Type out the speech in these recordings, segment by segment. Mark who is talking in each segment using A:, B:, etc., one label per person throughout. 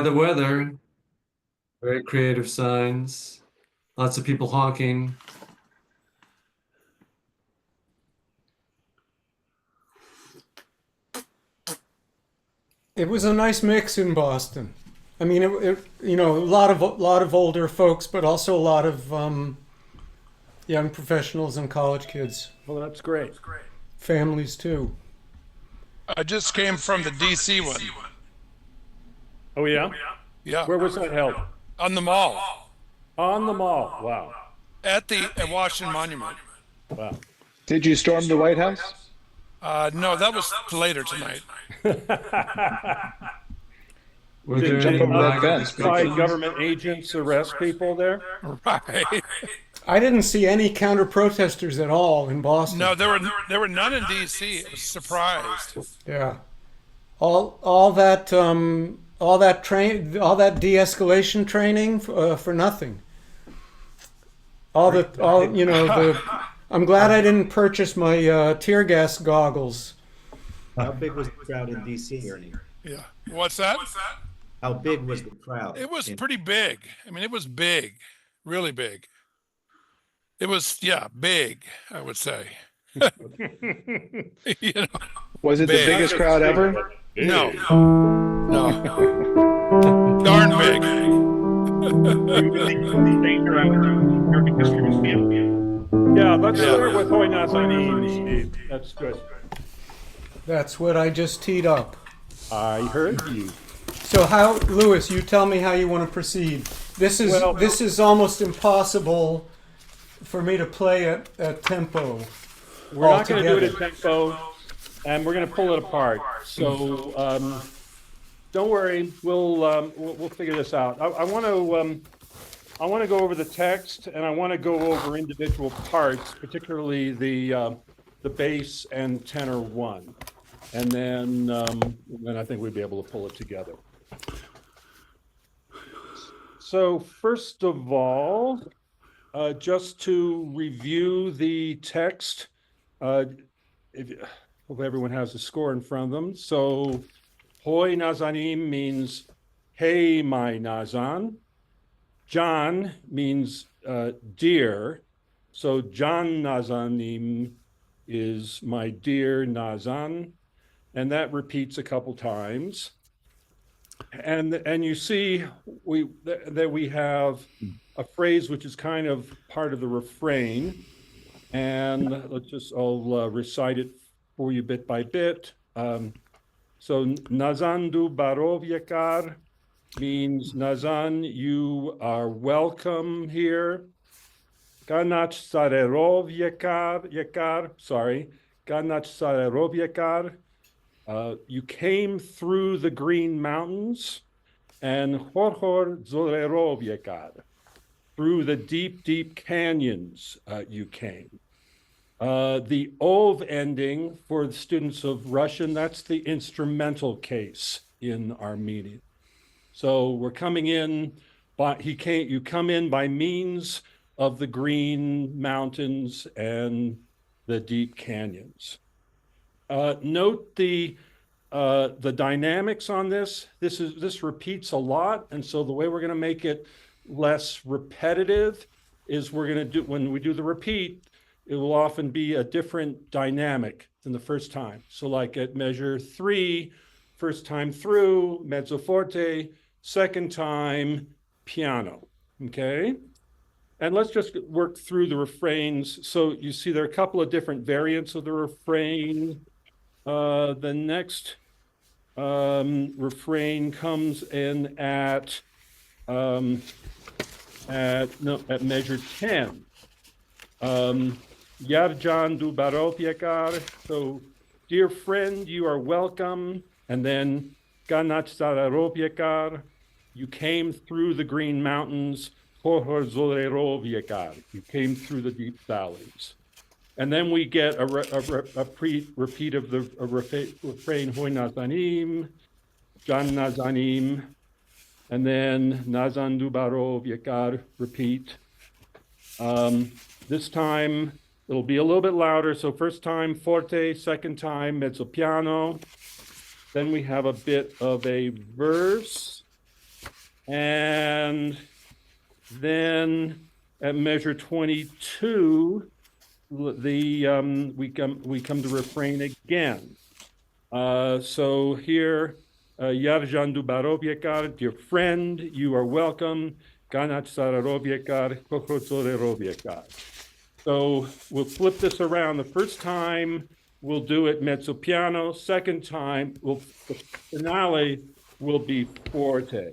A: the weather. Very creative signs. Lots of people honking.
B: It was a nice mix in Boston. I mean, a lot of older folks, but also a lot of young professionals and college kids,
C: Well, that's great.
B: families too.
D: I just came from the DC one.
C: Oh, yeah?
D: Yeah,
C: Where was that held?
D: on the mall
C: On the mall. Wow.
D: at Washington Monument.
C: Wow.
E: Did you storm the White House?
D: No, that was later tonight.
A: Were
C: Did
A: there
E: jump
A: any
E: over that
A: lack of
E: fence.
C: outside
A: restrictions?
C: government agents arrest people there?
D: Right.
B: I didn't see any counter protesters at all in Boston.
D: No, there were none in DC. I was surprised.
B: Yeah, all that de-escalation training for nothing. I'm glad I didn't purchase my tear gas goggles.
F: How big was the crowd in DC, Ernie?
D: Yeah. What's that?
F: How big was the crowd?
D: It was
F: in-
D: pretty big. I mean, it was big, really big. It was, yeah, big, I would say. You know,
E: Was it the
D: Big.
E: biggest crowd ever?
D: no, no, darn big.
C: Yeah, let's
D: Yeah.
C: start with Hoy Nazanin, Steve. That's good.
B: That's what I just teed up.
C: I heard you.
B: So how, Lewis, you tell me how you want to proceed. This is almost impossible for me to play at tempo.
C: We're not going to do it
B: altogether.
C: at tempo, and we're going to pull it apart. So don't worry, we'll figure this out. I want to go over the text, and I want to go over individual parts, particularly the bass and tenor one, and then I think we'd be able to pull it together. So first of all, just to review the text, hope everyone has the score in front of them. So, Hoy Nazanim means, hey, my Nazan. John means dear. So, John Nazanim is my dear Nazan. And that repeats a couple times. And you see that we have a phrase which is kind of part of the refrain. And I'll recite it for you bit by bit. So Nazandu Barov Yakar means Nazan, you are welcome here. Ganach Sarerov Yakar, Ganach Sarerov Yakar. You came through the green mountains, and Horhor Zorerov Yakar. Through the deep, deep canyons you came. The ov ending for the students of Russian, that's the instrumental case in Armenian. So we're coming in, you come in by means of the green mountains and the deep canyons. Note the dynamics on this. This repeats a lot, and so the way we're going to make it less repetitive is when we do the repeat, it will often be a different dynamic than the first time. So like at measure 3, first time through, mezzo forte, second time, piano, okay? And let's just work through the refrains. So you see there are a couple of different variants of the refrain. The next refrain comes in at measure 10. Yarjan du Barov Yakar. So, dear friend, you are welcome. And then Ganach Sararov Yakar. You came through the green mountains. Horhor Zorerov Yakar. You came through the deep valleys. And then we get a repeat of the refrain Hoy Nazanim, Jan Nazanim, and then Nazan du Barov Yakar, repeat. This time it'll be a little bit louder. So first time forte, second time mezzo piano. Then we have a bit of a verse. And then at measure 22, we come to refrain again. So here, Yarjan Dubaroviekar, dear friend, you are welcome. Ganat Sararoviekar, Kokotsoreroviekar. So we'll flip this around. The first time we'll do it mezzo piano. Second time, the finale will be forte.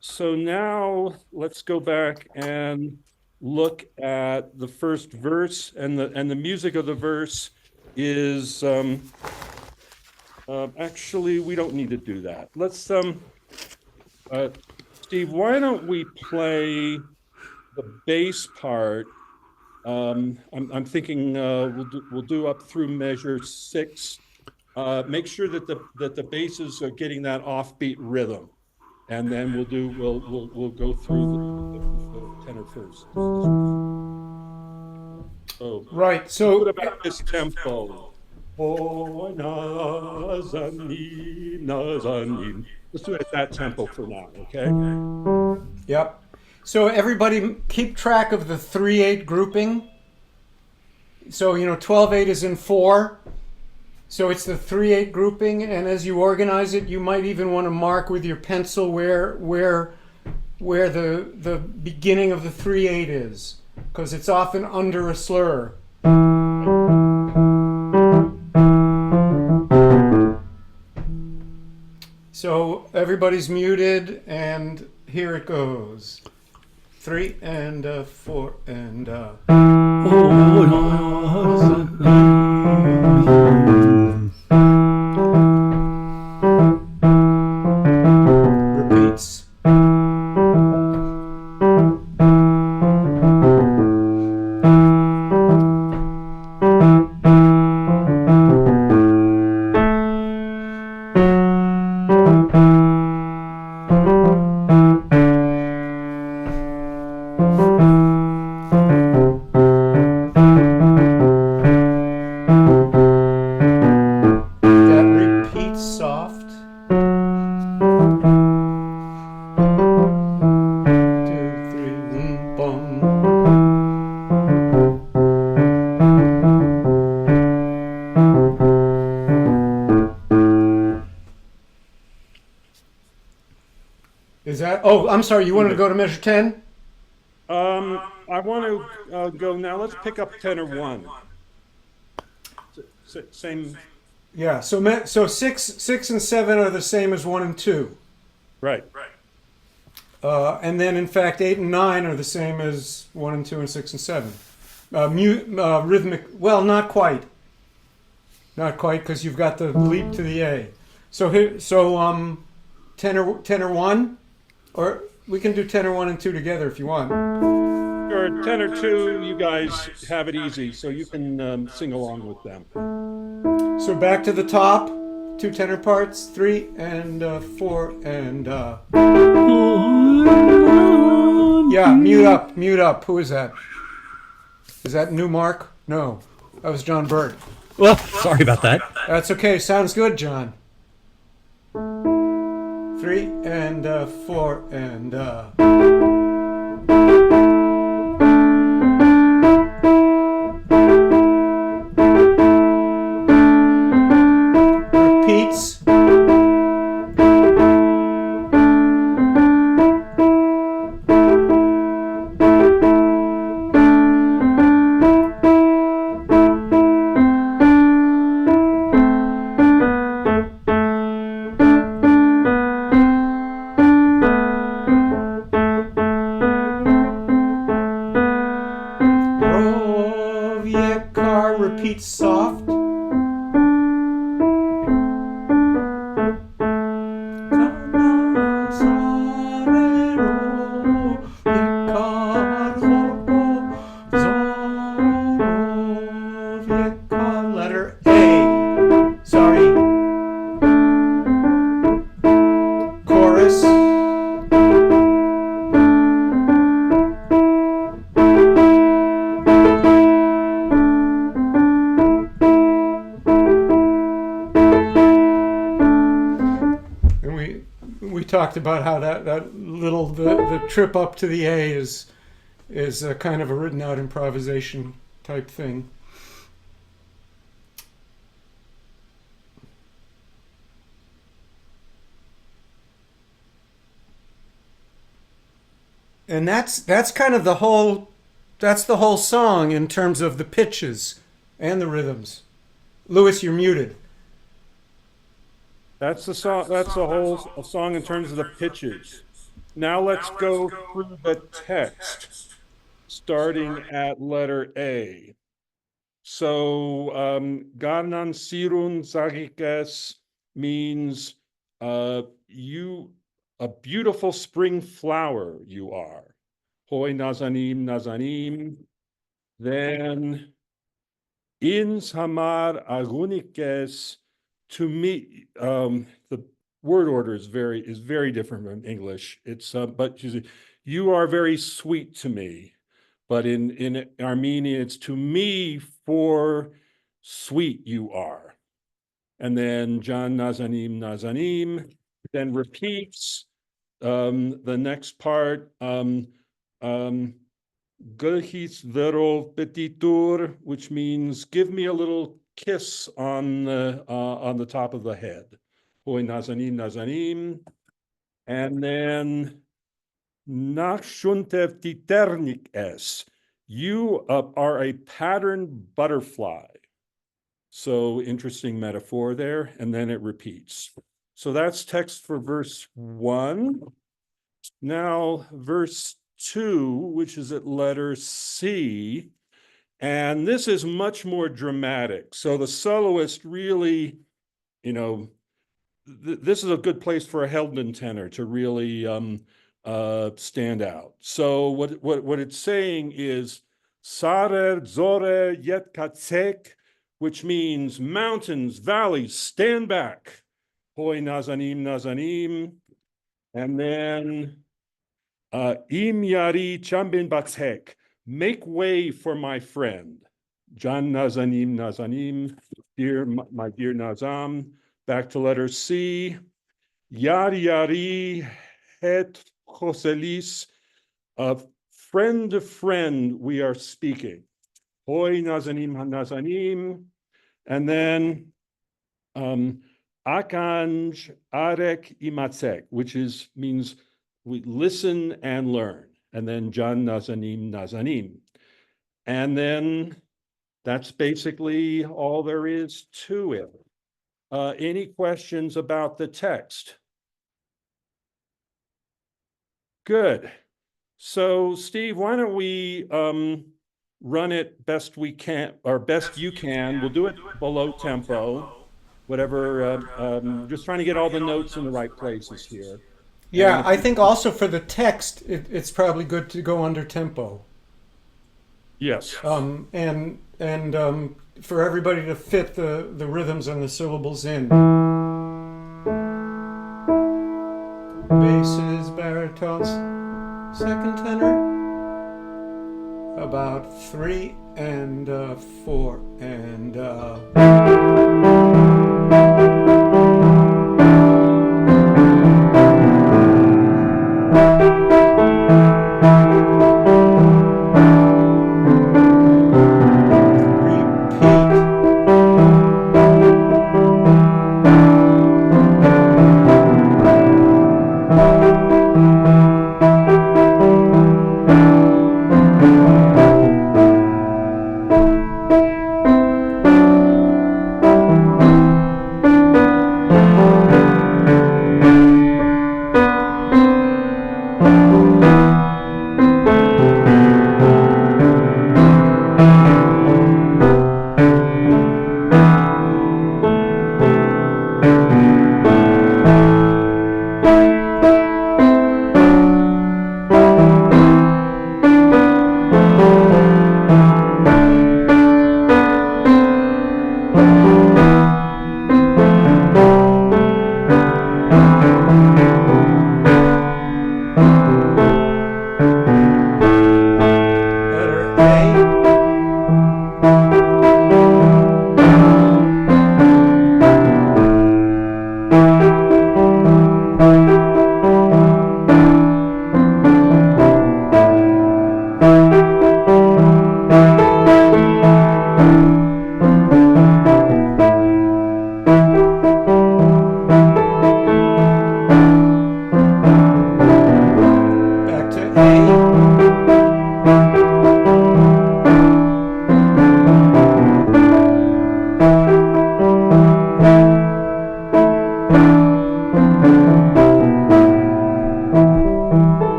C: So now let's go back and look at the first verse, and the music of the verse is actually we don't need to do that. Let's Steve, why don't we play the bass part? I'm thinking we'll do up through measure 6. Make sure that the basses are getting that offbeat rhythm, and then we'll go through the tenor first. So
B: Right. So
C: what about this tempo? Oh, Nazanin, Nazanin. Let's do it at that tempo for now, okay?
B: yep. So everybody keep track of the 3/8 grouping. So 12/8 is in 4. So it's the 3/8 grouping, and as you organize it, you might even want to mark with your pencil where the beginning of the 3/8 is, because it's often under a slur. So everybody's muted, and here it goes. 3 and 4 and repeats. That repeats soft. 2, 3, bum. Is that? Oh, I'm sorry. You wanted to go to measure 10?
C: I want to go now. Let's pick up tenor 1. Same,
B: Yeah. So 6 and 7 are the same as 1 and 2.
C: right.
B: And then, in fact, 8 and 9 are the same as 1 and 2 and 6 and 7. Rhythmic, well, not quite. Not quite, because you've got the leap to the A. So tenor 1, or we can do tenor 1 and 2 together if you want.
C: Or tenor 2, you guys have it easy, so you can sing along with them.
B: So back to the top, 2 tenor parts, 3 and 4 and yeah, mute up. Who is that? Is that new Mark? No, that was John Bird.
G: Well, sorry about that.
B: That's okay. Sounds good, John. 3 and 4 and repeats. Roviekar repeats soft. Letter A. Sorry. Chorus. And we talked about how that little the trip up to the A is a kind of a written out improvisation type thing. And that's kind of the whole song in terms of the pitches and the rhythms. Louis, you're muted.
C: That's the song. That's the whole song in terms of the pitches. Now let's go through the text, starting at letter A. So, Ganan Sirun Zagikes means you, a beautiful spring flower you are. Hoi Nazanim Nazanim. Then, In Samar Agunikes, to me, the word order is very different from English. It's but you are very sweet to me, but in Armenian it's to me for sweet you are, and then Jan Nazanim Nazanim then repeats the next part. Gulhis verov petitur, which means give me a little kiss on the top of the head. Hoi nazanim nazanim. And then nachshuntev titernik es. You are a patterned butterfly. So interesting metaphor there. And then it repeats. So that's text for verse 1. Now verse 2, which is at letter C. And this is much more dramatic. So the soloist really, this is a good place for a Heldman tenor to really stand out. So what it's saying is Sarer Zore Yet Katsek, which means mountains, valleys, stand back. Hoi Nazanim Nazanim. And then Im Yari Chambin Batsek. Make way for my friend. Jan Nazanim Nazanim, my dear Nazam. Back to letter C. Yari Yari Het Choselis. Friend to friend we are speaking. Hoi Nazanim Nazanim. And then Akanj Arek Imatsek, which means we listen and learn. And then Jan Nazanim Nazanim. And then that's basically all there is to it. Any questions about the text? Good. So Steve, why don't we run it best we can, or best you can. We'll do it below tempo, whatever, just trying to get all the notes in the right places here.
B: Yeah, I think also for the text, it's probably good to go under tempo.
C: Yes.
B: And for everybody to fit the rhythms and the syllables in. Basses, baritones, second tenor, about 3 and 4 and.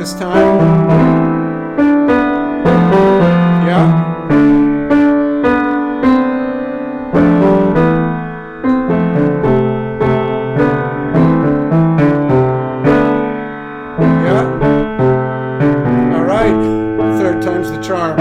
B: this time. Yeah. Yeah. All right. Third time's the charm.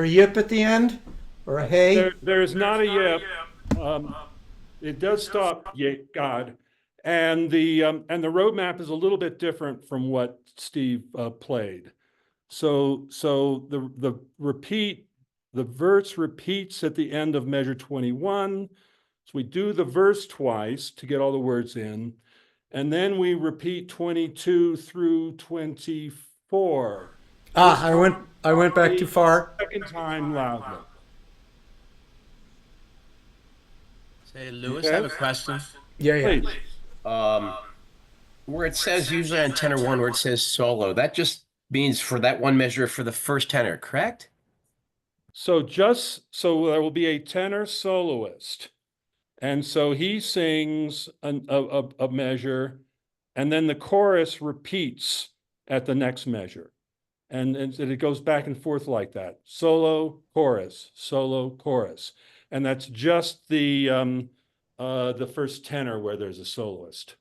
B: Yip at the end, or a hey?
C: There is not a yip. It does stop. Yeah, God, and the roadmap is a little bit different from what Steve played. So the verse repeats at the end of measure 21. So we do the verse twice to get all the words in, and then we repeat 22 through 24.
B: I went back too far.
C: Second time loudly.
H: Say, Lewis, I have a question.
B: Yeah.
C: Please.
H: Where it says usually on tenor one, where it says solo, that just means for that one measure for the first tenor, correct?
C: So there will be a tenor soloist, and so he sings a measure, and then the chorus repeats at the next measure. And it goes back and forth like that. Solo, chorus, and that's just the first tenor where there's a soloist.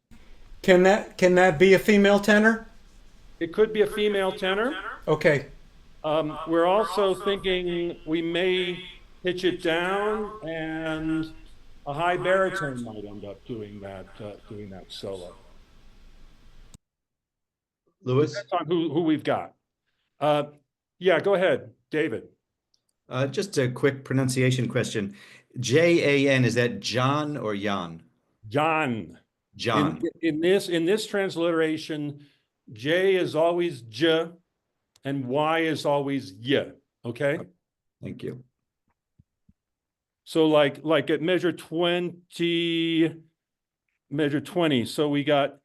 B: Can that be a female tenor?
C: It could be a female tenor.
B: Okay.
C: We're also thinking we may pitch it down, and a high baritone might end up doing that solo.
F: Lewis?
C: Depends on who we've got. Yeah, go ahead, David.
F: Just a quick pronunciation question. Jan, is that John or Jan?
C: John.
F: John.
C: In this transliteration, J is always J and Y is always Y. Okay?
F: Thank you.
C: So like at measure 20, so we got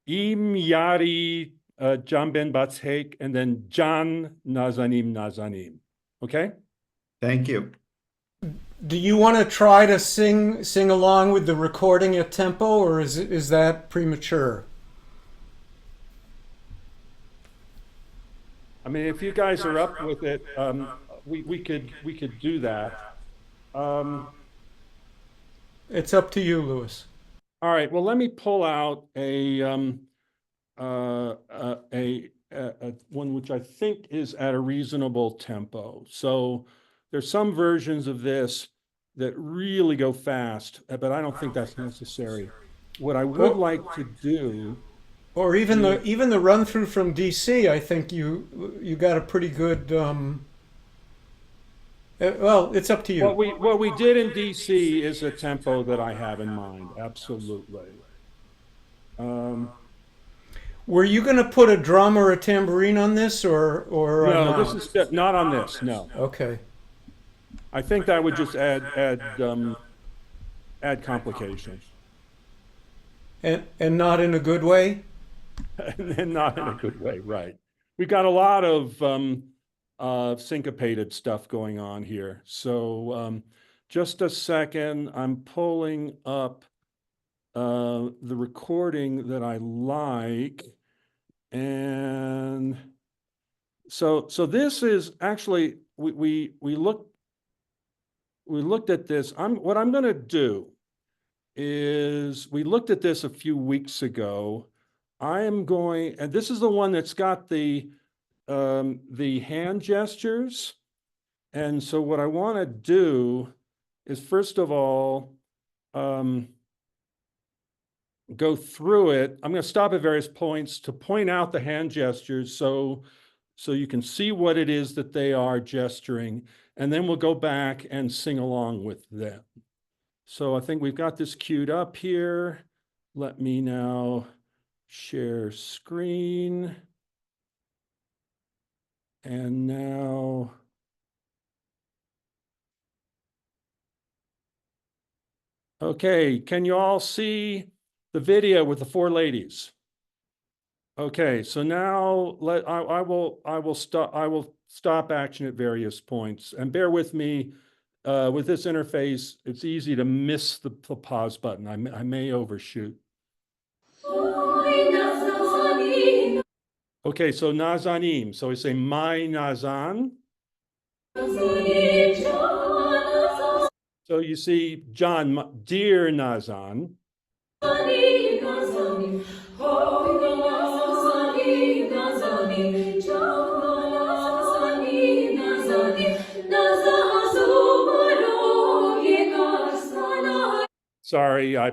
C: Im Yari Jan Ben Batzek, and then Jan Nazanim. Okay?
F: Thank you.
B: Do you want to try to sing along with the recording at tempo, or is that premature?
C: I mean, if you guys are up with it, we could do that.
B: It's up to you, Lewis.
C: All right. Well, let me pull out a one which I think is at a reasonable tempo. So there's some versions of this that really go fast, but I don't think that's necessary. What I would like to do,
B: or even the run through from DC, I think you got a pretty good. Well, it's up to you.
C: What we did in DC is a tempo that I have in mind. Absolutely.
B: Were you going to put a drum or a tambourine on this, or
C: no?
B: not?
C: This is not on this. No.
B: Okay.
C: I think that would just add complications.
B: And not in a good way.
C: And not in a good way, right? We've got a lot of syncopated stuff going on here. So just a second, I'm pulling up the recording that I like. And so this is actually, we looked at this. What I'm gonna do is, we looked at this a few weeks ago. I am going, and this is the one that's got the hand gestures. And so what I want to do is, first of all, go through it. I'm going to stop at various points to point out the hand gestures so you can see what it is that they are gesturing, and then we'll go back and sing along with them. So I think we've got this queued up here. Let me now share screen. And now, okay, can you all see the video with the four ladies? Okay, so now I will stop action at various points, and bear with me. With this interface, it's easy to miss the pause button. I may overshoot. Okay, so Nazanim. So we say my Nazan. So you see, John, dear Nazan. Sorry, I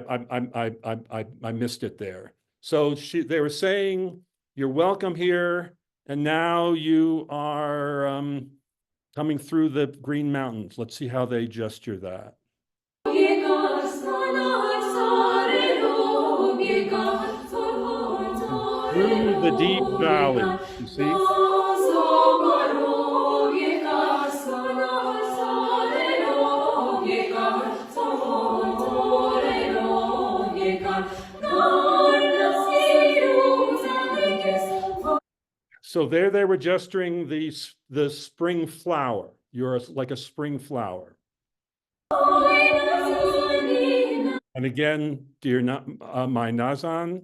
C: missed it there. So they were saying, you're welcome here, and now you are coming through the Green Mountains. Let's see how they gesture that. Through the deep valley, you see? So there they were gesturing the spring flower. You're like a spring flower. And again, dear my Nazan.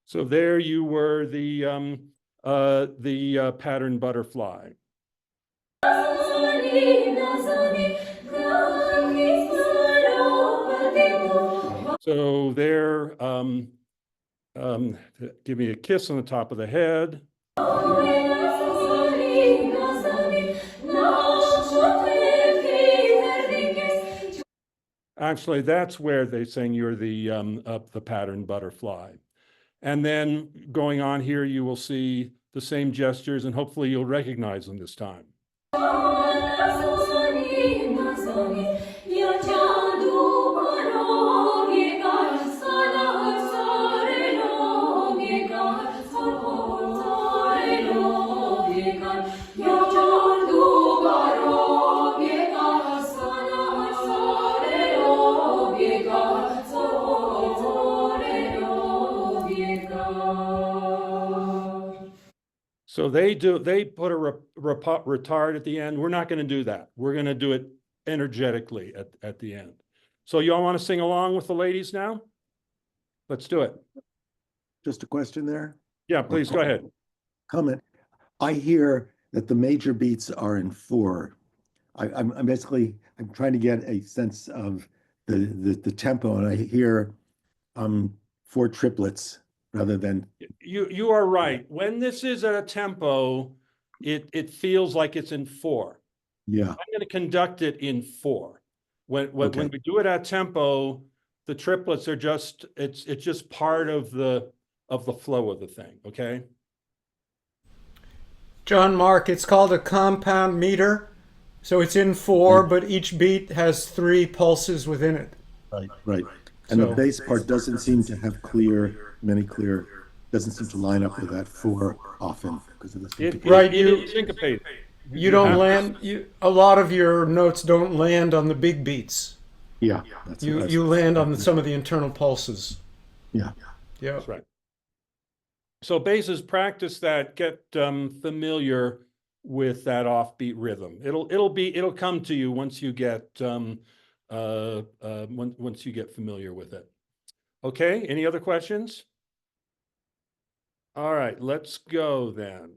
C: So there you were, the pattern butterfly. So there, give me a kiss on the top of the head. Actually, that's where they saying you're the pattern butterfly. And then going on here, you will see the same gestures, and hopefully you'll recognize them this time. So they put a retard at the end. We're not going to do that. We're going to do it energetically at the end. So you all want to sing along with the ladies now? Let's do it.
I: Just a question there.
C: Yeah, please go ahead.
I: Comment. I hear that the major beats are in 4. I'm basically trying to get a sense of the tempo, and I hear 4 triplets rather than.
C: You are right. When this is at a tempo, it feels like it's in 4.
I: Yeah.
C: I'm going to conduct it in 4. When we do it at tempo, the triplets are just it's just part of the flow of the thing. Okay.
B: John Mark, it's called a compound meter. So it's in 4, but each beat has 3 pulses within it.
I: Right. And the bass part doesn't seem to have doesn't seem to line up with that 4 often because of the
C: Right, you syncopated.
B: You don't
C: have-
B: land. A lot of your notes don't land on the big beats.
I: Yeah, that's
B: You land on some of the internal pulses.
I: yeah.
B: Yeah.
C: That's right. So basses, practice that, get familiar with that offbeat rhythm. It'll come to you once you get once you get familiar with it. Okay, any other questions? All right, let's go then.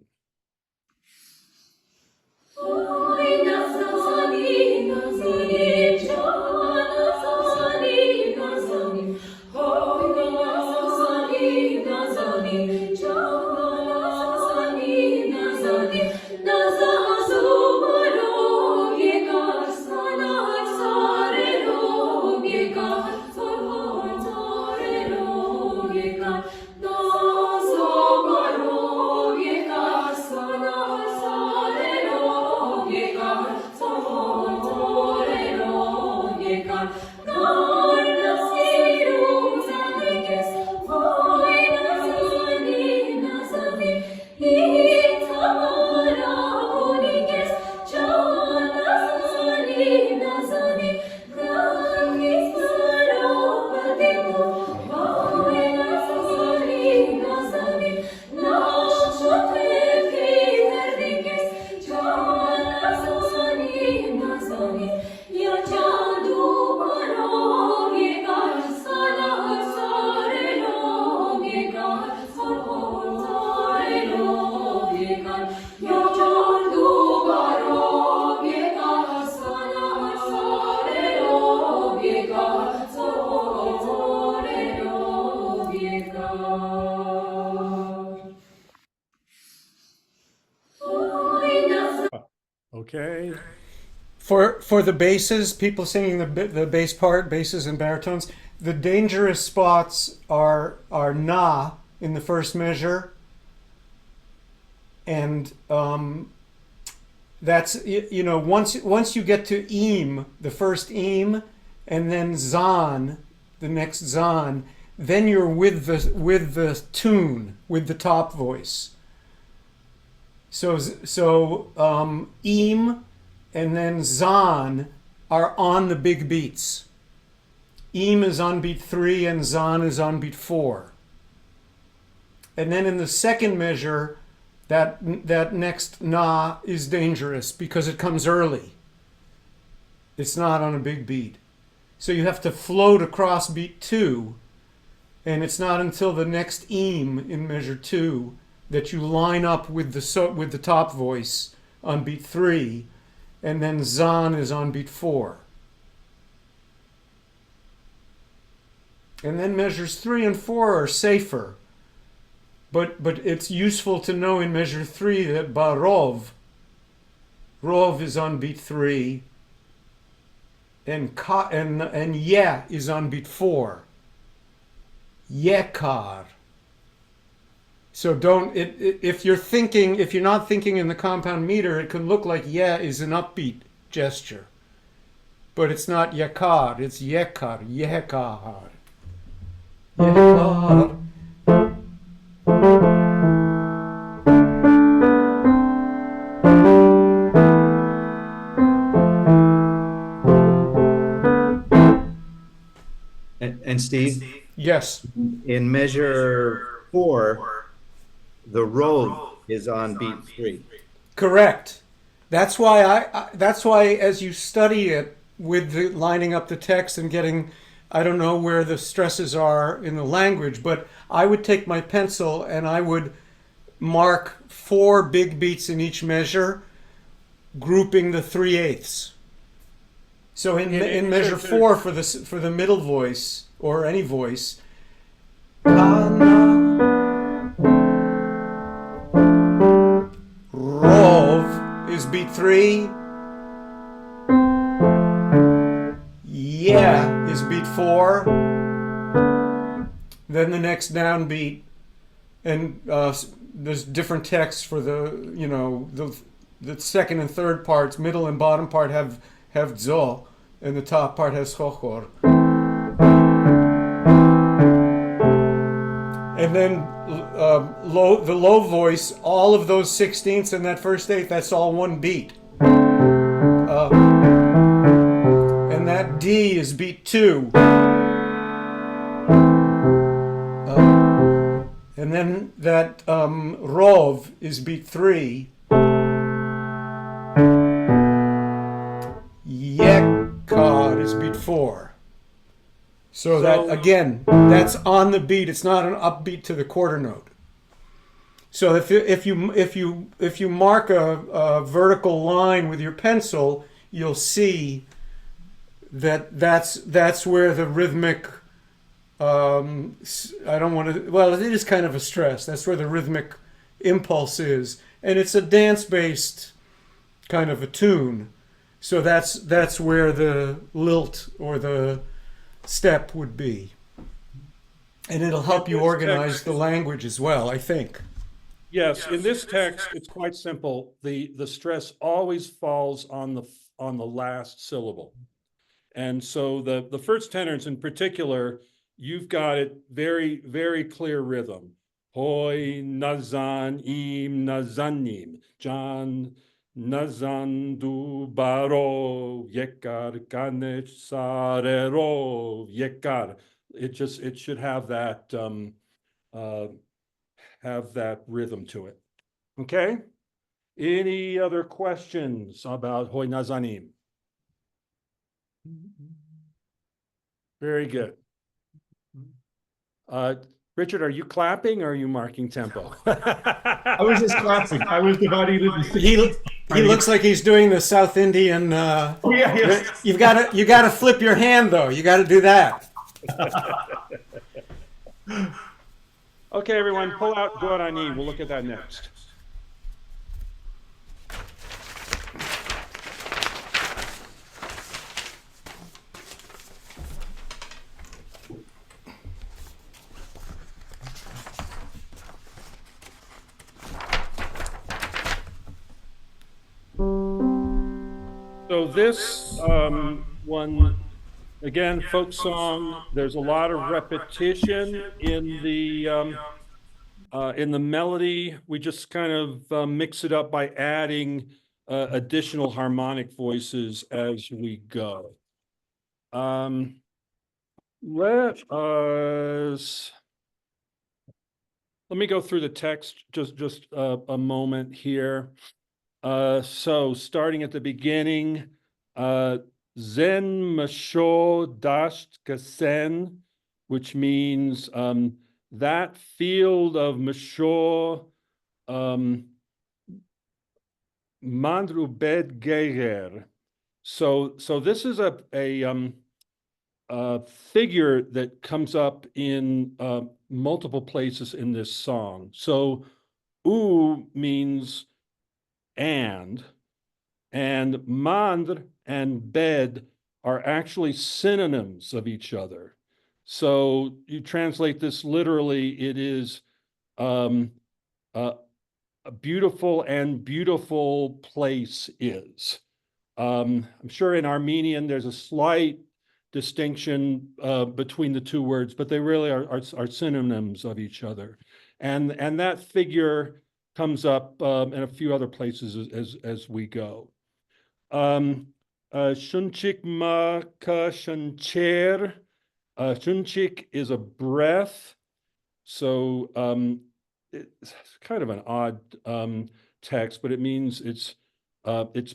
C: Okay.
B: For the basses, people singing the bass part, basses and baritones, the dangerous spots are na in the first measure, and that's once you get to im, the first im, and then zan, the next zan, then you're with the tune, with the top voice. So im and then zan are on the big beats. Im is on beat 3 and zan is on beat 4. And then in the second measure, that next na is dangerous because it comes early. It's not on a big beat. So you have to float across beat 2, and it's not until the next im in measure 2 that you line up with the top voice on beat 3, and then zan is on beat 4. And then measures 3 and 4 are safer. But it's useful to know in measure 3 that rov is on beat 3, and ye is on beat 4. Yekar. So if you're not thinking in the compound meter, it can look like ye is an upbeat gesture. But it's not yekar, it's yekar, yekar. Yekar.
F: And Steve,
B: Yes.
F: in measure 4, the rove is on beat 3.
B: Correct. That's why that's why as you study it with the lining up the text and getting, I don't know where the stresses are in the language, but I would take my pencil and I would mark 4 big beats in each measure, grouping the 3/8. So in measure 4 for the middle voice or any voice, rov is beat 3, yeah is beat 4, then the next downbeat, and there's different texts for the second and third parts. Middle and bottom part have zo, and the top part has chochor. and then the low voice, all of those 16ths in that first eighth, that's all one beat. And that D is beat 2. And then that Rov is beat 3. Yekar is beat 4. So that, again, that's on the beat. It's not an upbeat to the quarter note. So if you mark a vertical line with your pencil, you'll see that's where the rhythmic. I don't want to. Well, it is kind of a stress. That's where the rhythmic impulse is, and it's a dance-based kind of a tune. So that's where the lilt or the step would be, and it'll help you organize the language as well, I think.
C: Yes, in this text, it's quite simple. The stress always falls on the last syllable. And so the first tenors in particular, you've got it very, very clear rhythm. Hoi Nazan im Nazanim, Jan Nazan du baro yekar kanech sarero yekar. It should have that rhythm to it. Okay? Any other questions about Hoi Nazanim? Very good. Richard, are you clapping or are you marking tempo?
J: I was just clapping. I was dividing it into
B: He looks like he's doing the South Indian.
J: Oh, yeah, yes.
B: You gotta flip your hand though. You gotta do that.
C: Okay, everyone, pull out Gorani. We'll look at that next. So this one, again, folk song. There's a lot of repetition in the melody. We just kind of mix it up by adding additional harmonic voices as we go. Let me go through the text just a moment here. So starting at the beginning, Zen Masho Dasht Kasen, which means that field of Masho Mandru Bed Geger. So this is a figure that comes up in multiple places in this song. So U means and mandr and bed are actually synonyms of each other. So you translate this literally, it is a beautiful and beautiful place is. I'm sure in Armenian there's a slight distinction between the two words, but they really are synonyms of each other. And that figure comes up in a few other places as we go. Shunchik ma ka shuncher. Shunchik is a breath. So it's kind of an odd text, but it means it's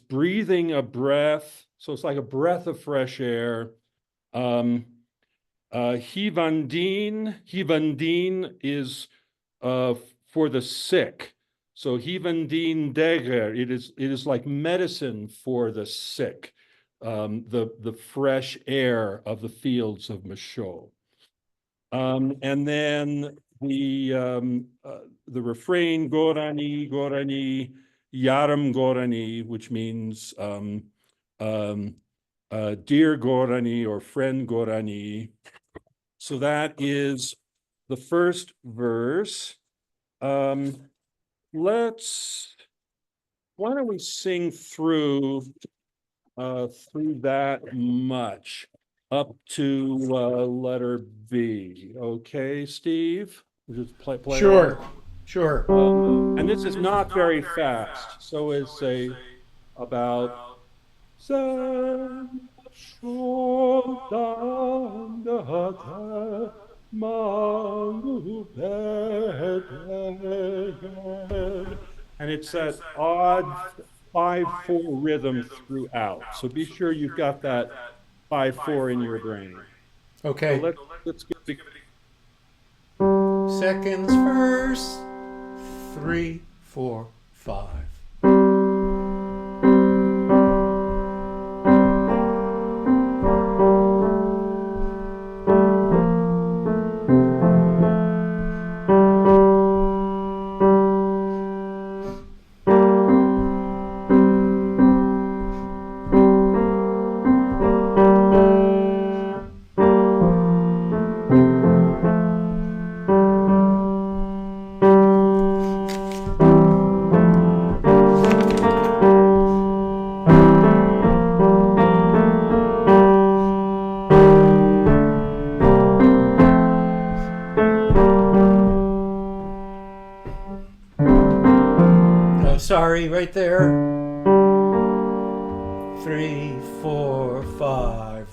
C: breathing a breath. So it's like a breath of fresh air. Hivandin is for the sick. So hivandin deger, it is like medicine for the sick, the fresh air of the fields of Masho. And then the refrain Gorani, Gorani, Yaram Gorani, which means dear Gorani or friend Gorani. So that is the first verse. Why don't we sing through that much up to letter B? Okay, Steve? We'll just play
B: Sure,
C: along.
B: sure.
C: And this is not very fast. So it's about and it's that odd 5/4 rhythm throughout. So be sure you've got that 5/4 in your brain. So
B: Okay.
C: let's give it
B: Seconds first. 3, 4, 5. Sorry, right there. 3, 4, 5.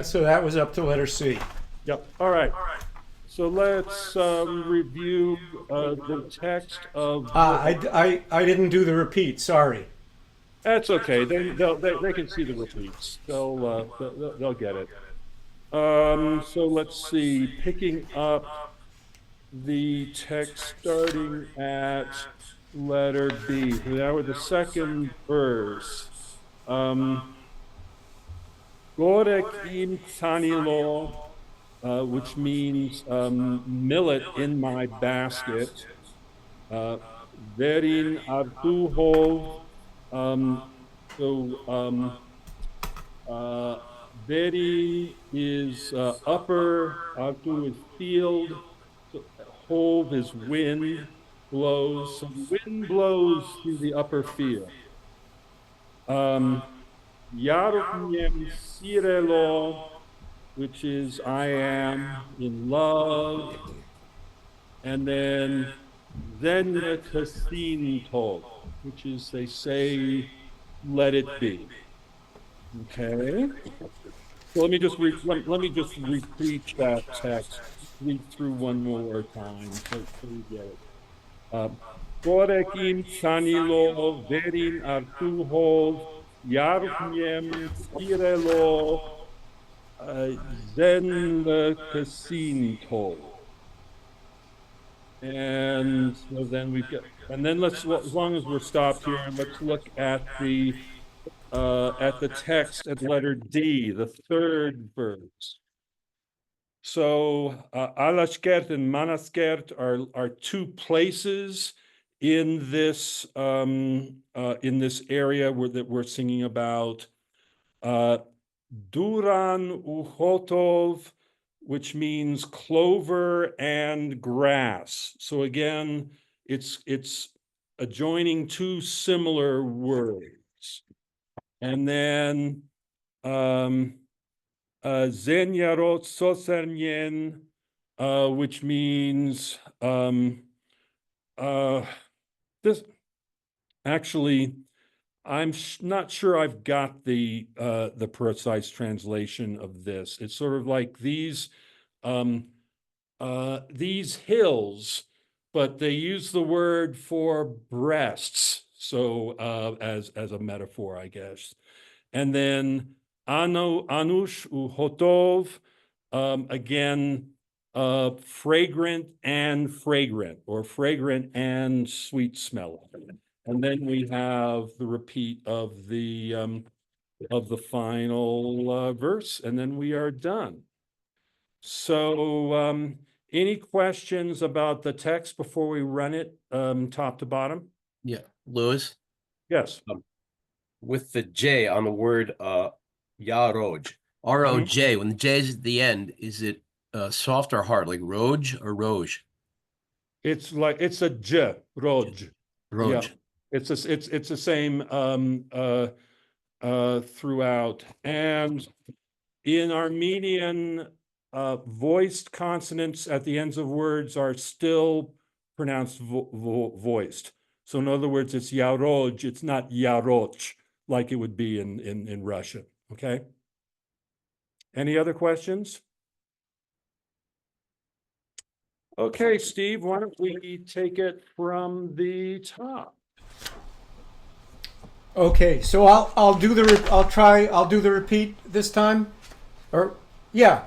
B: So that was up to letter C.
C: Yep. All right. So let's review the text of.
B: I didn't do the repeat. Sorry.
C: That's okay. They can see the repeats. They'll get it. So let's see. Picking up the text starting at letter B. Now we're the second verse. Gorek im sanilo, which means millet in my basket. Verin artuhov. Verin is upper, artu is field, so hov is wind blows. So the wind blows through the upper field. Yaruknyem sirelo, which is I am in love. And then Kasinto, which is they say, let it be. Okay. So let me just repeat that text. Read through one more time so you get it. Gorekim sanilo verin artuhov yarknyem sirelo zen kasinto. And so then we've got, and then let's, as long as we're stopped here, let's look at the text at letter D, the third verse. So Alashkert and Manaskert are two places in this area that we're singing about. Duran Uchotov, which means clover and grass. So again, it's adjoining two similar words. And then Zenyarot Sosernyen, which means this actually, I'm not sure I've got the precise translation of this. It's sort of like these hills, but they use the word for breasts. So as a metaphor, I guess. And then Anush Uhotov, again, fragrant and fragrant, or fragrant and sweet smell. And then we have the repeat of the final verse, and then we are done. So Any questions about the text before we run it top to bottom?
H: Yeah, Lewis,
C: Yes.
H: with the J on the word Yaroj, ROJ, when the J is at the end, is it soft or hard, like Roj or Roj?
C: It's a J, Roj.
H: Roj.
C: Yeah. It's the same throughout. And in Armenian, voiced consonants at the ends of words are still pronounced voiced. So in other words, it's Yaroj, it's not Yaroch, like it would be in Russian, okay? Any other questions? Okay, Steve, why don't we take it from the top?
B: Okay, so I'll do the repeat this time, or yeah.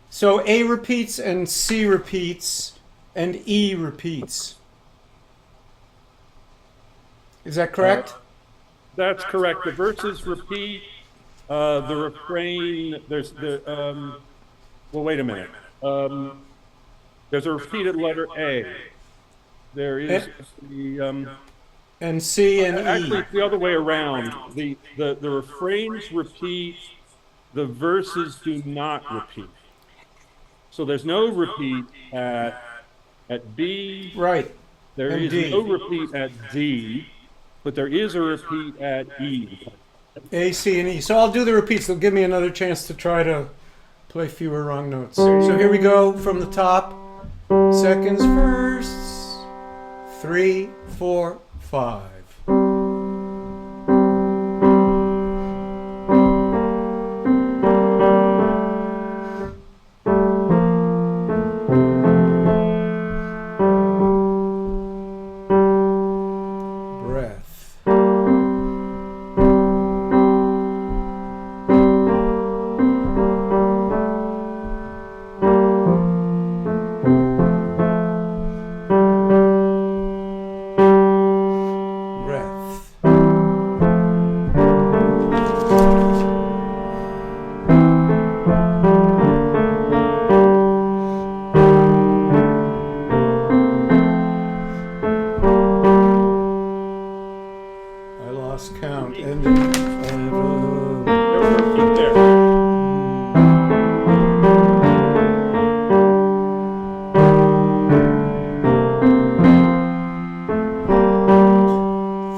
B: So A repeats and C repeats and E repeats. Is that correct?
C: That's correct. The verses repeat. The refrain. There's the. Well, wait a minute. There's a repeated letter A. There is the.
B: And C and
C: Actually,
B: E.
C: it's the other way around. The refrains repeat. The verses do not repeat. So there's no repeat at B.
B: Right.
C: There
B: And
C: is
B: D.
C: no repeat at D, but there is a repeat at E.
B: A, C, and E. So I'll do the repeats. They'll give me another chance to try to play fewer wrong notes. So here we go from the top. Seconds, firsts. 3, 4, 5. Breath. Breath. I lost count. And
C: There's a repeat there.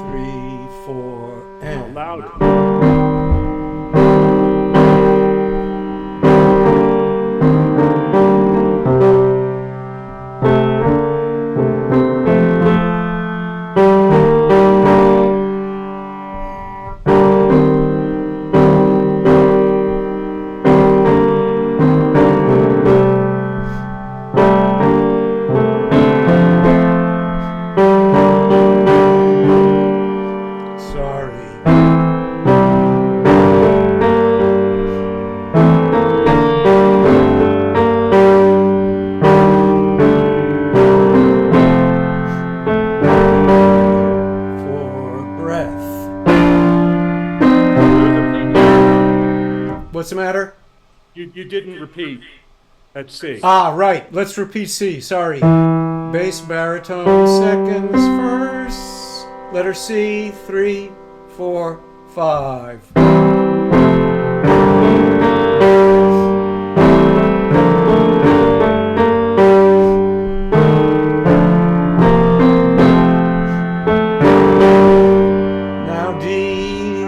B: three, four, and
C: Louder.
B: sorry. For breath. What's the matter?
C: You didn't repeat at C.
B: Ah, right. Let's repeat C. Sorry. Bass, baritone, seconds, first. Letter C. 3, 4, 5. Now D.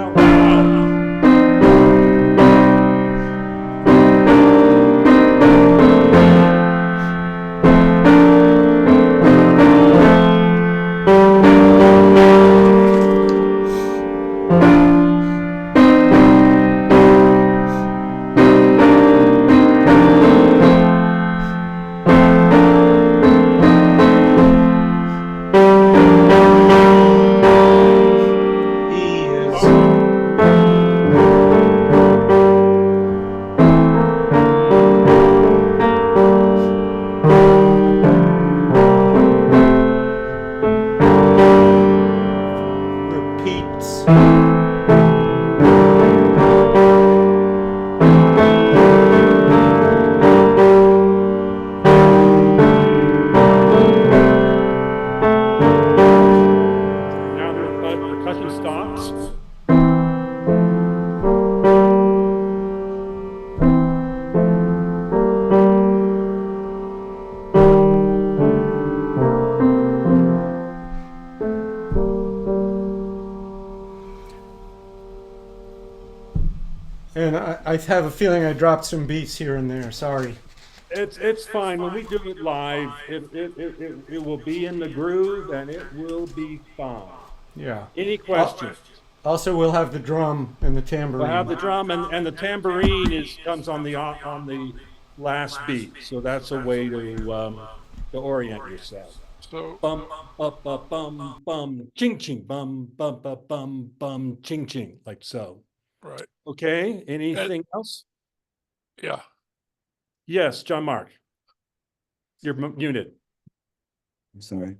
B: And I have a feeling I dropped some beats here and there. Sorry.
C: It's fine. When we do it live, it will be in the groove and it will be fine.
B: Yeah.
C: Any questions?
B: Also, we'll have the drum and the tambourine.
C: We'll have the drum and the tambourine comes on the last beat. So that's a way to orient yourself.
D: So
C: Bum up bum bum ching ching bum bum ching ching, like so.
D: right,
C: Okay, anything else?
D: yeah.
C: Yes, John Mark. You're muted.
I: I'm sorry.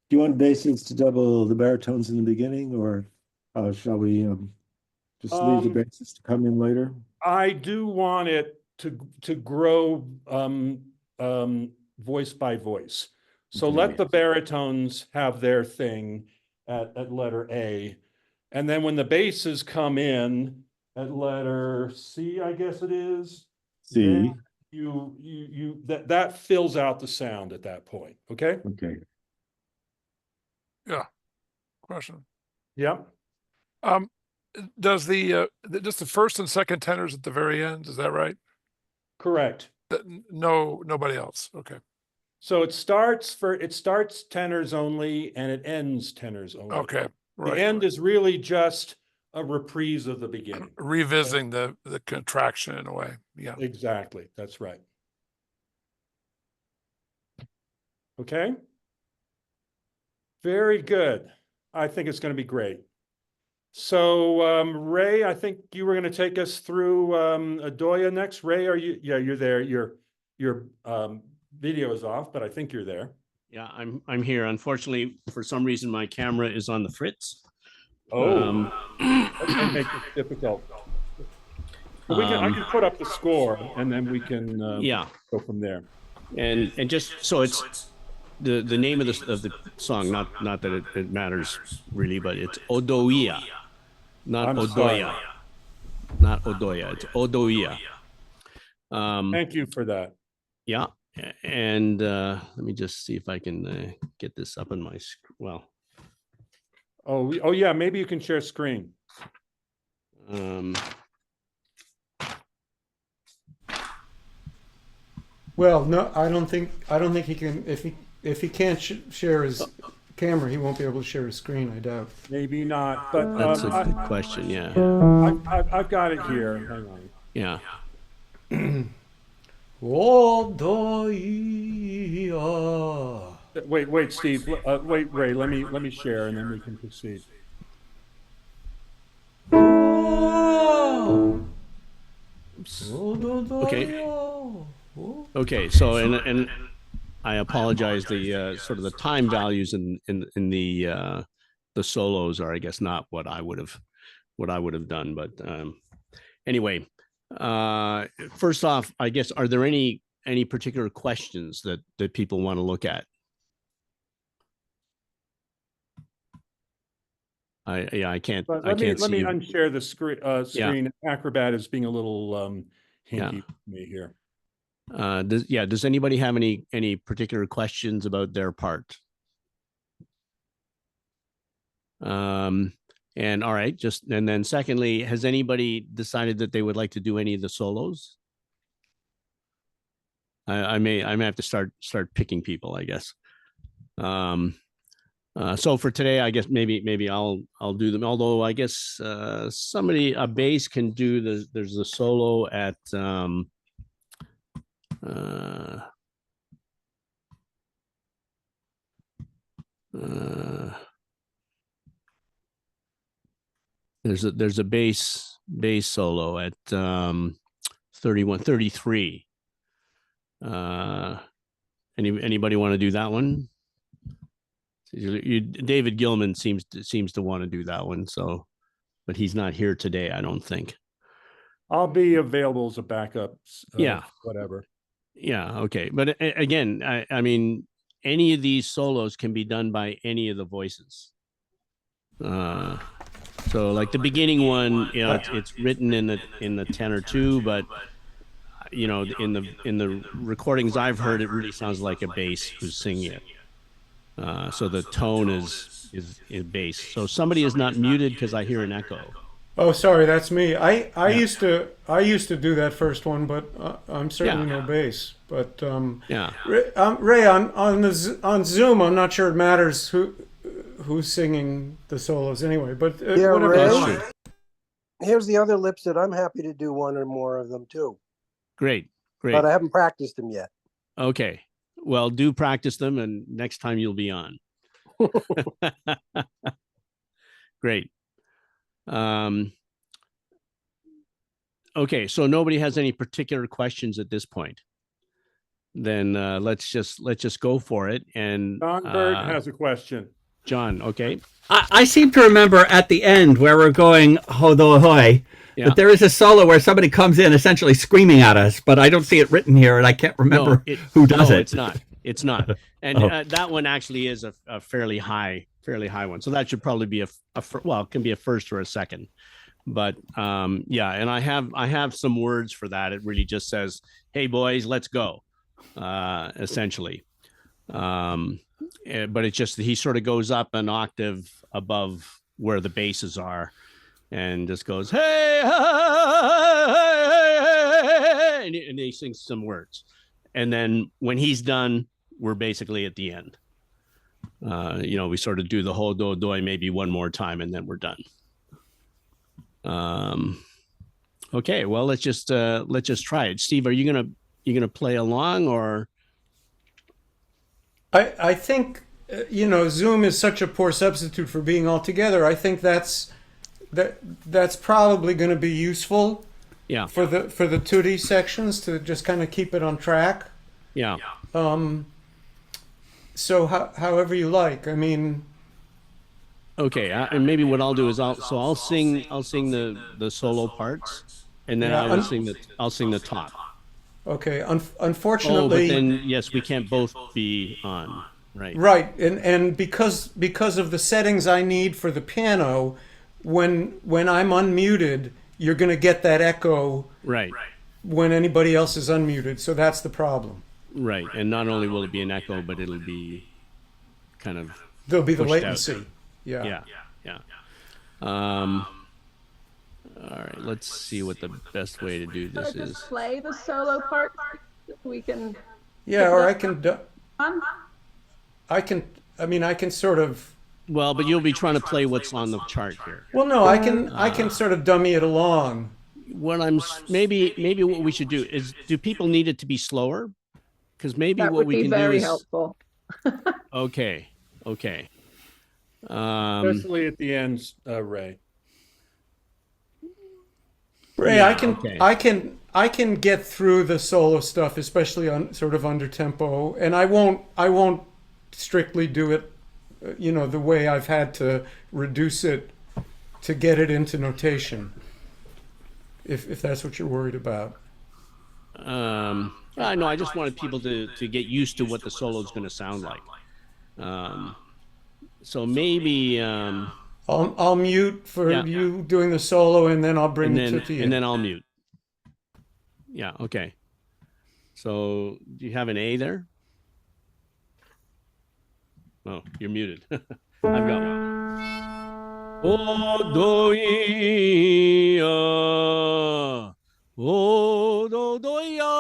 I: Do you want basses to double the baritones in the beginning, or shall we just leave the basses to come in later?
C: I do want it to grow voice by voice. So
I: Okay.
C: let the baritones have their thing at letter A. And then when the basses come in at letter C, I guess it is.
I: C.
C: That fills out the sound at that point. Okay.
I: Okay.
D: Yeah. Question.
C: Yep.
D: Does just the first and second tenors at the very end? Is that right?
C: Correct.
D: No, nobody else. Okay.
C: So it starts tenors only and it ends tenors only.
D: Okay. Right.
C: The end is really just a reprise of the beginning.
D: Revisiting the contraction in a way. Yeah.
C: Exactly. That's right. Okay. Very good. I think it's going to be great. So Ray, I think you were going to take us through Odoia next. Ray, are you? Yeah, you're there. Your video is off, but I think you're there.
G: Yeah, I'm here. Unfortunately, for some reason, my camera is on the fritz.
C: Oh, that can make it difficult. But I can put up the score, and then we can go from there.
G: And just so it's the name of the song. Not that it matters really, but it's Odoia, not
C: I'm
G: Odoia,
C: sorry.
G: not Odoia. It's Odoia.
C: Thank you for that.
G: Yeah, and let me just see if I can get this up on my well.
C: Oh yeah, maybe you can share screen.
B: Well, no, I don't think he can. If he can't share his camera, he won't be able to share his screen. I doubt.
C: Maybe not, but
G: That's a good question. Yeah.
C: I've got it here. Hang on.
G: Yeah.
B: Odoia.
C: Wait, Steve. Wait, Ray. Let me share, and then we can proceed.
G: Okay. Okay. So and I apologize. The sort of the time values in the solos are, I guess, not what I would have done. But anyway, first off, I guess, are there any particular questions that people want to look at? I can't.
C: But
G: I can't
C: let me
G: see.
C: unshare the screen. Acrobat is being a little hinky for me here.
G: Does anybody have any particular questions about their part? And all right, and then secondly, has anybody decided that they would like to do any of the solos? I may have to start picking people, I guess. So for today, I guess maybe I'll do them. Although I guess a bass can do there's a solo at there's a bass solo at 33. Anybody want to do that one? David Gilman seems to want to do that one, but he's not here today, I don't think.
C: I'll be available as a backup. Whatever.
G: Yeah. Okay. But again, I mean, any of these solos can be done by any of the voices. So like the beginning one, it's written in the tenor too, but in the recordings I've heard, it really sounds like a bass who's singing it. So the tone is bass. So somebody is not muted because I hear an echo.
B: Oh, sorry, that's me. I used to do that first one, but I'm certainly no bass. But
G: Yeah.
B: Ray, on Zoom, I'm not sure it matters who's singing the solos anyway. But
K: Yeah,
B: whatever.
K: Ray.
B: you want.
K: Here's the other lips that I'm happy to do one or more of them too,
G: Great.
K: but I haven't practiced them yet.
G: Okay. Well, do practice them, and next time you'll be on. Great. Okay, so nobody has any particular questions at this point. Then let's just go for it. And
C: John Bird has a question.
G: John, okay.
L: I seem to remember at the end where we're going Odoia, that there is a solo where somebody comes in essentially screaming at us, but I don't see it written here, and I can't remember who does it.
G: It's not. It's not. And that one actually is a fairly high one. So that should probably be well, it can be a first or a second. But yeah, and I have some words for that. It really just says, "Hey boys, let's go," essentially. But it's just he sort of goes up an octave above where the basses are, and just goes, "Hey, hey, hey," and he sings some words. And then when he's done, we're basically at the end. We sort of do the whole Odoia maybe one more time, and then we're done. Okay, well, let's just try it. Steve, are you gonna play along, or?
B: I think Zoom is such a poor substitute for being all together. I think that's probably going to be useful.
G: Yeah.
B: For the tutti sections to just kind of keep it on track.
G: Yeah.
B: So however you like. I mean.
G: Okay, and maybe what I'll do is I'll sing the solo parts, and then I'll sing the top.
B: Okay. Unfortunately.
G: Oh, but then yes, we can't both be on, right?
B: Right, and because of the settings I need for the piano, when I'm unmuted, you're going to get that echo.
G: Right.
B: When anybody else is unmuted, so that's the problem.
G: Right, and not only will it be an echo, but it'll be kind of.
B: There'll be the latency.
G: Out.
B: Yeah.
G: All right, let's see what the best way to do this is.
M: Just play the solo part. We can.
B: Yeah, or I can. I can sort of.
G: Well, but you'll be trying to play what's on the chart here.
B: Well, no, I can sort of dummy it along.
G: What maybe what we should do is, do people need it to be slower? Because maybe
M: that
G: what we can do is
M: very helpful.
G: Okay.
C: Especially at the end, Ray.
B: Ray,
G: yeah,
B: I can get through the solo stuff, especially on sort of under tempo, and I won't strictly do it, the way I've had to reduce it to get it into notation. If that's what you're worried about.
G: No, I just wanted people to get used to what the solo is going to sound like. So maybe
B: I'll mute for you doing the solo, and then I'll bring the tutti in.
G: And then I'll mute. Yeah. Okay. So do you have an A there? Oh, you're muted. I've got one. Odoia, Odoia,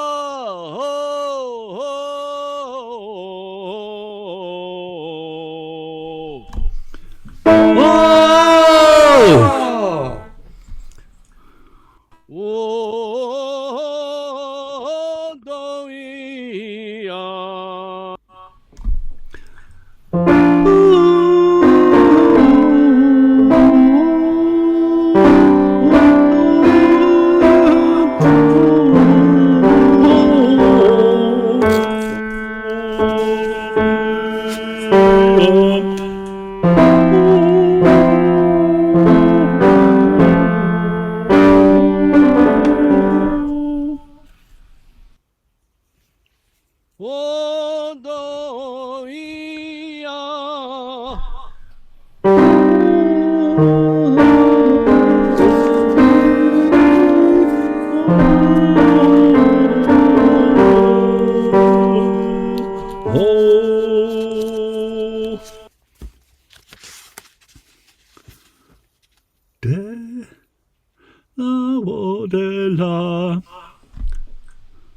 L: de la.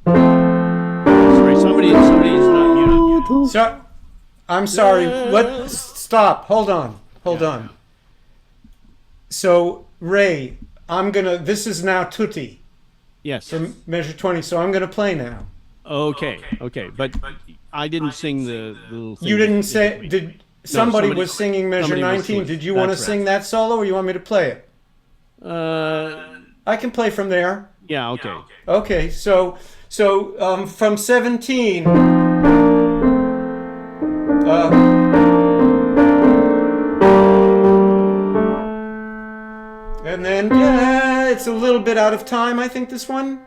G: Sorry, somebody's not muted.
B: So, I'm sorry. Stop. Hold on. So, Ray, this is now tutti.
G: Yes.
B: From measure 20, so I'm gonna play now.
G: Okay, but I didn't sing the little thing.
B: You didn't say, somebody was singing measure
G: somebody was
B: 19.
G: singing.
B: Did you want to
G: That's
B: sing that solo, or you want me to play it? I can play from there.
G: Yeah, okay.
B: Okay, so from 17. And then, it's a little bit out of time, I think, this one.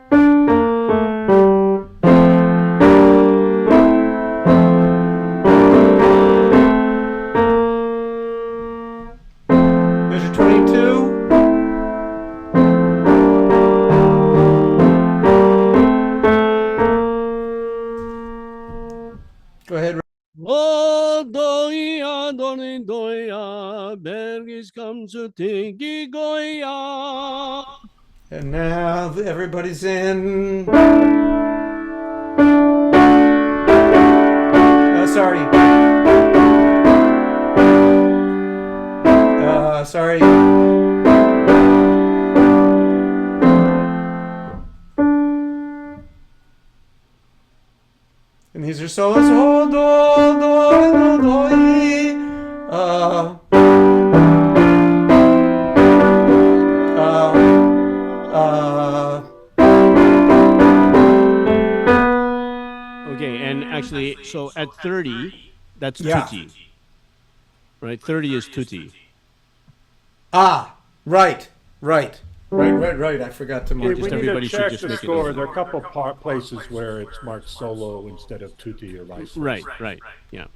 B: Measure 22. Go ahead.
G: Odoia, doia, bergis come to tiki goya.
B: And now everybody's in. Sorry. Sorry. And these are solos. Oh, do, do, do,
G: Okay, and actually, so at 30, that's
B: Yeah.
G: tutti. Right? 30 is tutti.
B: Right. I forgot to mark
C: We need
G: everybody
C: to
G: should
C: check
G: just
C: the
G: make it
C: score.
G: easy.
C: There are a couple places where it's marked solo instead of tutti or vice versa.
G: Right, yeah.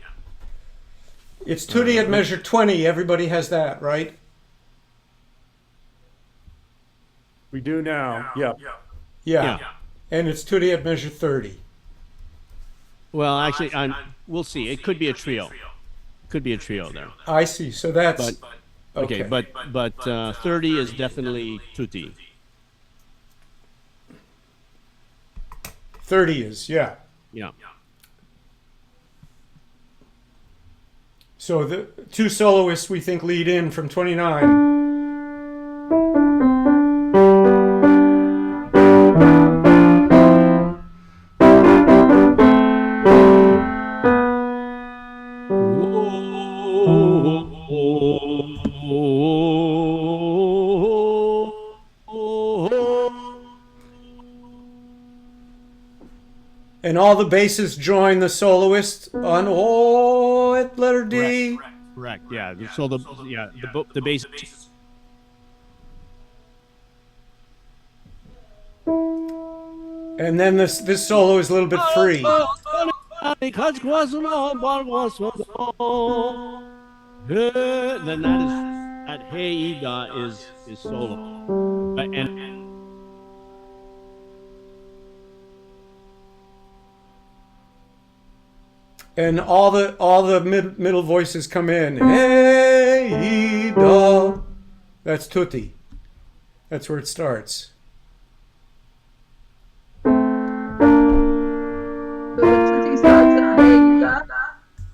B: It's tutti at measure 20. Everybody has that, right?
C: We do now, yep.
B: Yeah. And it's tutti at measure 30.
G: Well, actually, we'll see. It could be a trio. Could be a trio there.
B: I see. So that's
G: Okay, but 30 is definitely tutti.
B: 30 is, yeah.
G: Yeah.
B: So the two soloists we think lead in from 29. And all the basses join the soloist on O at letter D.
G: Correct. Yeah. So the bass.
B: And then this solo is a little bit free.
G: Then that hey ida is solo,
B: and all the middle voices come in. Hey da. That's tutti. That's where it starts.
M: So the tutti starts at hey da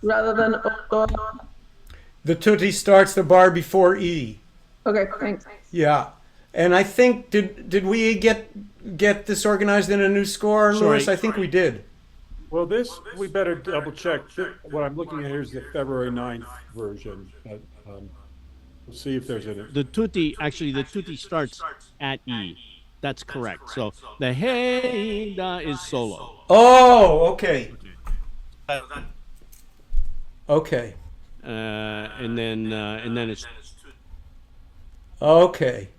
M: rather than Odoia.
B: The tutti starts the bar before E.
M: Okay, thanks.
B: Yeah. And I think did we get this organized in a new score, Louis? I think we did.
C: Well, we better double check. What I'm looking at here is the February 9th version. We'll see if there's
G: the tutti starts at E. That's correct. So the hey da is solo.
B: Oh, okay. Okay.
G: And then it's
B: okay.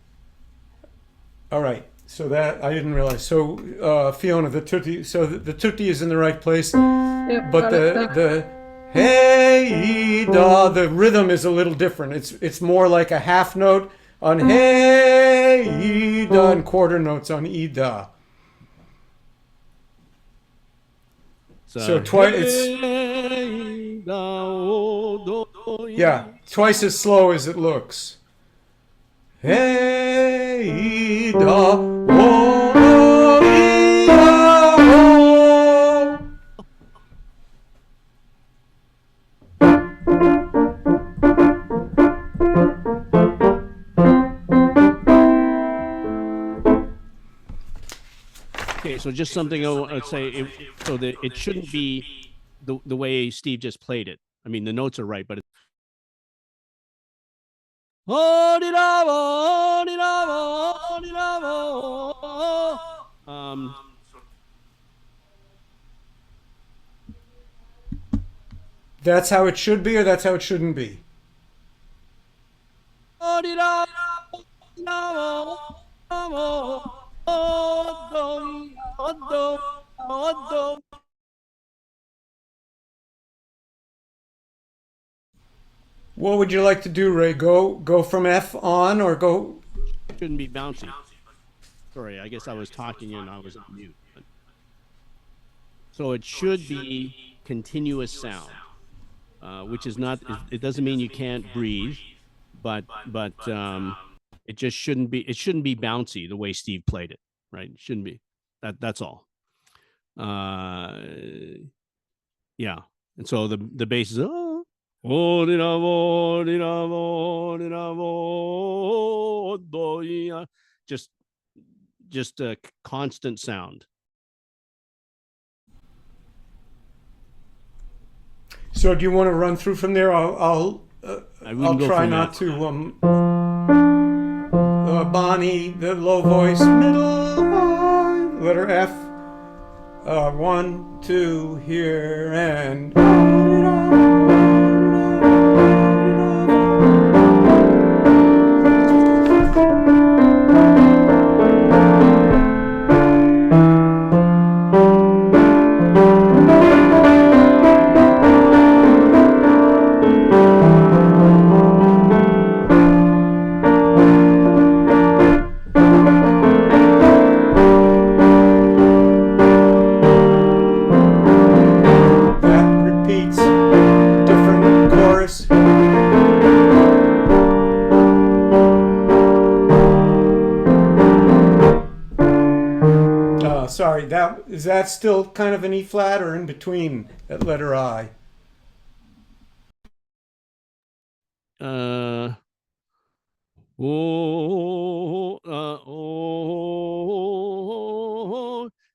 B: All right. So that I didn't realize. So Fiona, the tutti. So the tutti is in the right place, but the hey da, the rhythm is a little different. It's more like a half note on hey da and quarter notes on e da. So twice. Yeah, twice as slow as it looks. Hey da.
G: Okay, so just something I would say, so that it shouldn't be the way Steve just played it. I mean, the notes are right, but it's
B: That's how it should be, or that's how it shouldn't be? What would you like to do, Ray? Go from F on, or go?
G: shouldn't be bouncy. Sorry, I guess I was talking and I was on mute. So it should be continuous sound, which is not. It doesn't mean you can't breathe, but it just shouldn't be. It shouldn't be bouncy the way Steve played it. Right? It shouldn't be. That's all. Yeah. And so the bass is just a constant sound.
B: So do you want to run through from there? I'll try not to. Bonnie, the low voice, middle, letter F. 1, 2, here, and. Sorry, is that still kind of an E flat or in between at letter I?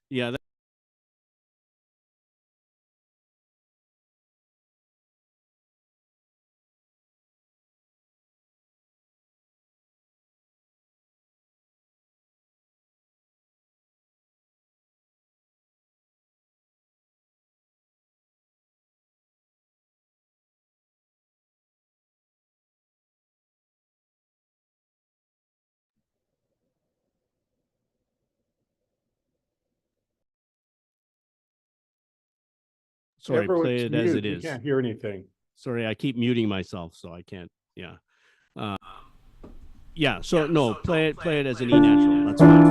G: Yeah. Sorry, play it as it is.
C: We can't hear anything.
G: Sorry, I keep muting myself, so I can't. Yeah. Yeah. So no, play it as an E natural. That's fine.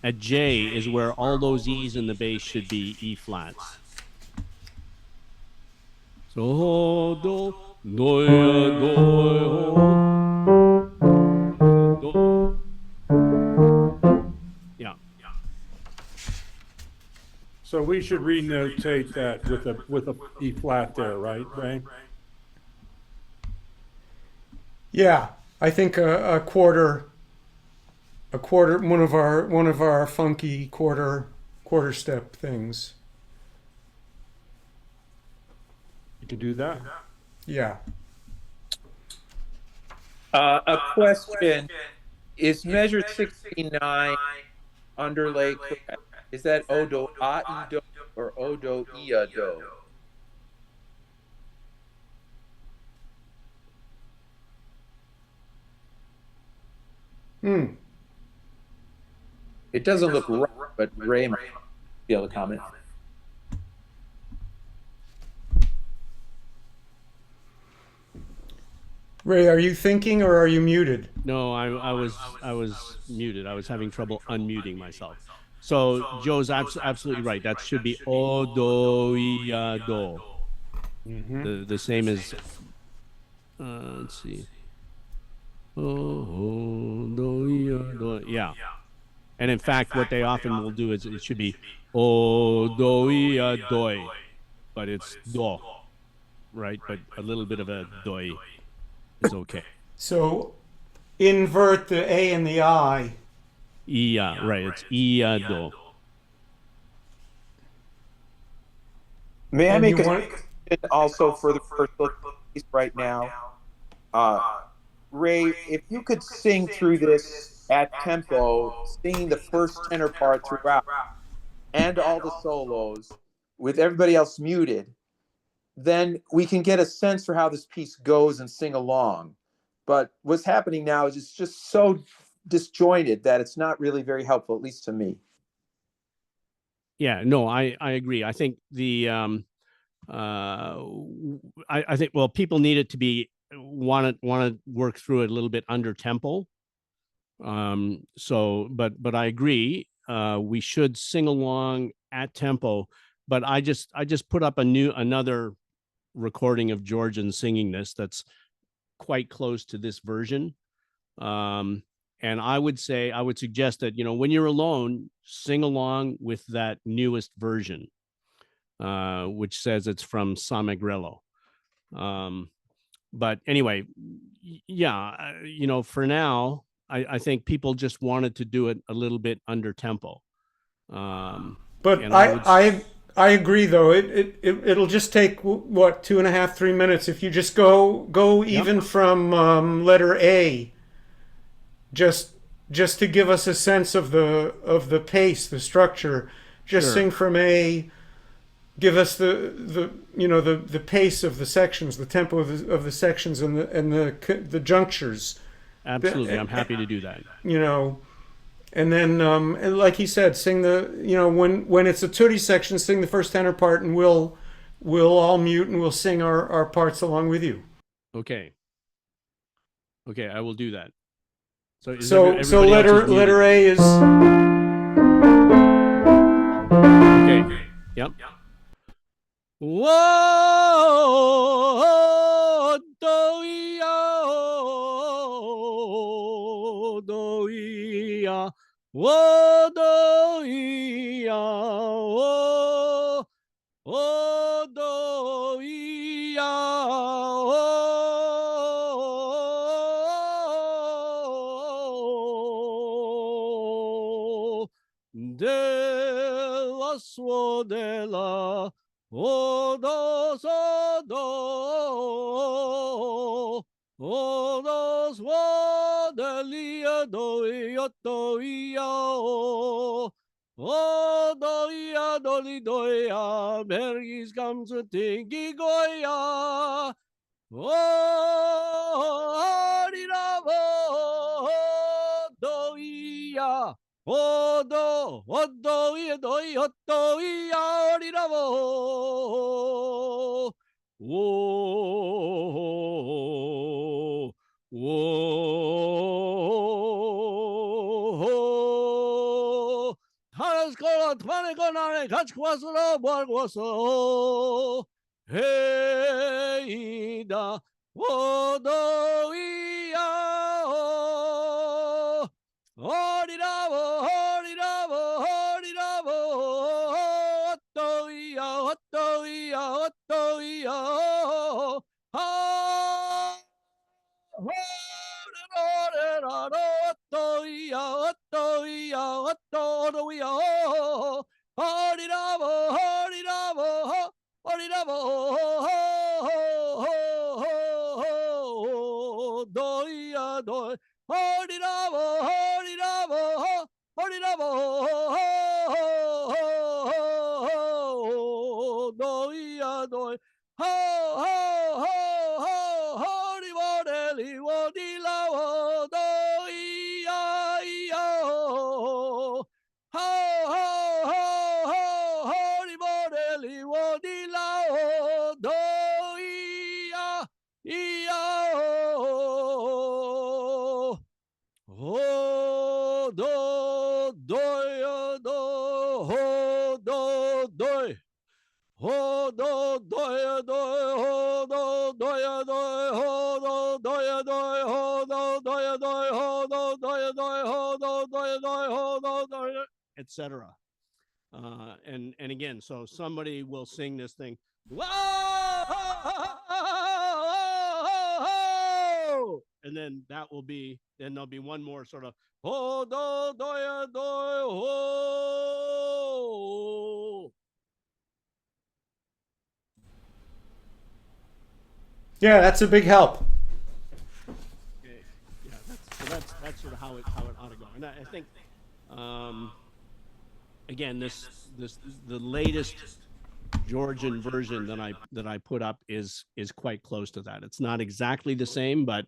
G: At J is where all those E's in the bass should be E flats. So do do do. Yeah.
C: So we should renotate that with a E flat there, right, Ray?
B: Yeah, I think a quarter, one of our funky quarter step things.
C: You can do that.
B: Yeah.
N: A question: is measure 69 underlay correct? Is that Odoia do or Odoia do? It doesn't look right, but Ray might be able to comment.
B: Ray, are you thinking or are you muted?
G: No, I was muted. I was having trouble unmuting myself. So Joe's absolutely right. That should be Odoia do. The same as let's see. Odoia do. Yeah. And in fact, what they often will do is it should be Odoia doi, but it's do, right? But a little bit of a doi is okay.
B: So invert the A and the I.
G: Ia, right? It's ia do.
N: May I
B: And
N: make
B: you
N: a
B: want-
N: suggestion also for the first look piece right now? Ray, if you could sing through this at tempo, singing the first tenor part throughout, and all the solos, with everybody else muted, then we can get a sense for how this piece goes and sing along. But what's happening now is it's just so disjointed that it's not really very helpful, at least to me.
G: Yeah, no, I agree. I think the I think, well, people need it to be want to work through it a little bit under tempo. So but I agree, we should sing along at tempo. But I just put up another recording of Georgian singing this that's quite close to this version. And I would suggest that, when you're alone, sing along with that newest version, which says it's from Samegrello. But anyway, yeah, for now, I think people just wanted to do it a little bit under tempo.
B: But I agree, though. It'll just take, what, 2.5, 3 minutes if you just go even from letter A. Just to give us a sense of the pace, the structure. Just
G: Sure.
B: sing from A. Give us the pace of the sections, the tempo of the sections, and the junctures.
G: Absolutely, I'm happy to do that.
B: And then and like he said, sing when it's a tutti section, sing the first tenor part, and we'll all mute and we'll sing our parts along with you.
G: Okay, I will do that. So
B: So letter A is
G: okay. Yep. Whoa, Odoia, Odoia, Odoia, de la suodela. Odos, odos, wadelia doia doia, odoia dolidoia, bergis comes a tingy goya, doia. Odo, odoia, doia, doia, oriravo. Whoa, whoa. Haraskola, twanegonare, kachkwasoro, borgwaso. Heida, odoia. Oriravo, oriravo, oriravo, otoia, otoia, otoia, otoia, otoia, otoia, oriravo, oriravo, oriravo, doia, doia. Oriravo, oriravo, oriravo, doia, doi, ho, ho, ho, ho, ho, rivoreli, vodilavo, doia, io, ho, ho, ho, ho, ho, rivoreli, vodilavo, doia, io. Oh, do, do, do. ho do doya doy ho do doya doy ho do doya doy ho do doya doy ho do doya doy ho do doya doy ho do doya, etc. And again, so somebody will sing this thing. Whoa! And then that will be, then there'll be one more sort of ho do doya doy ho.
B: Yeah, that's a big help.
G: Okay. Yeah, that's sort of how it ought to go. And I think again, the latest Georgian version that I put up is quite close to that. It's not exactly the same, but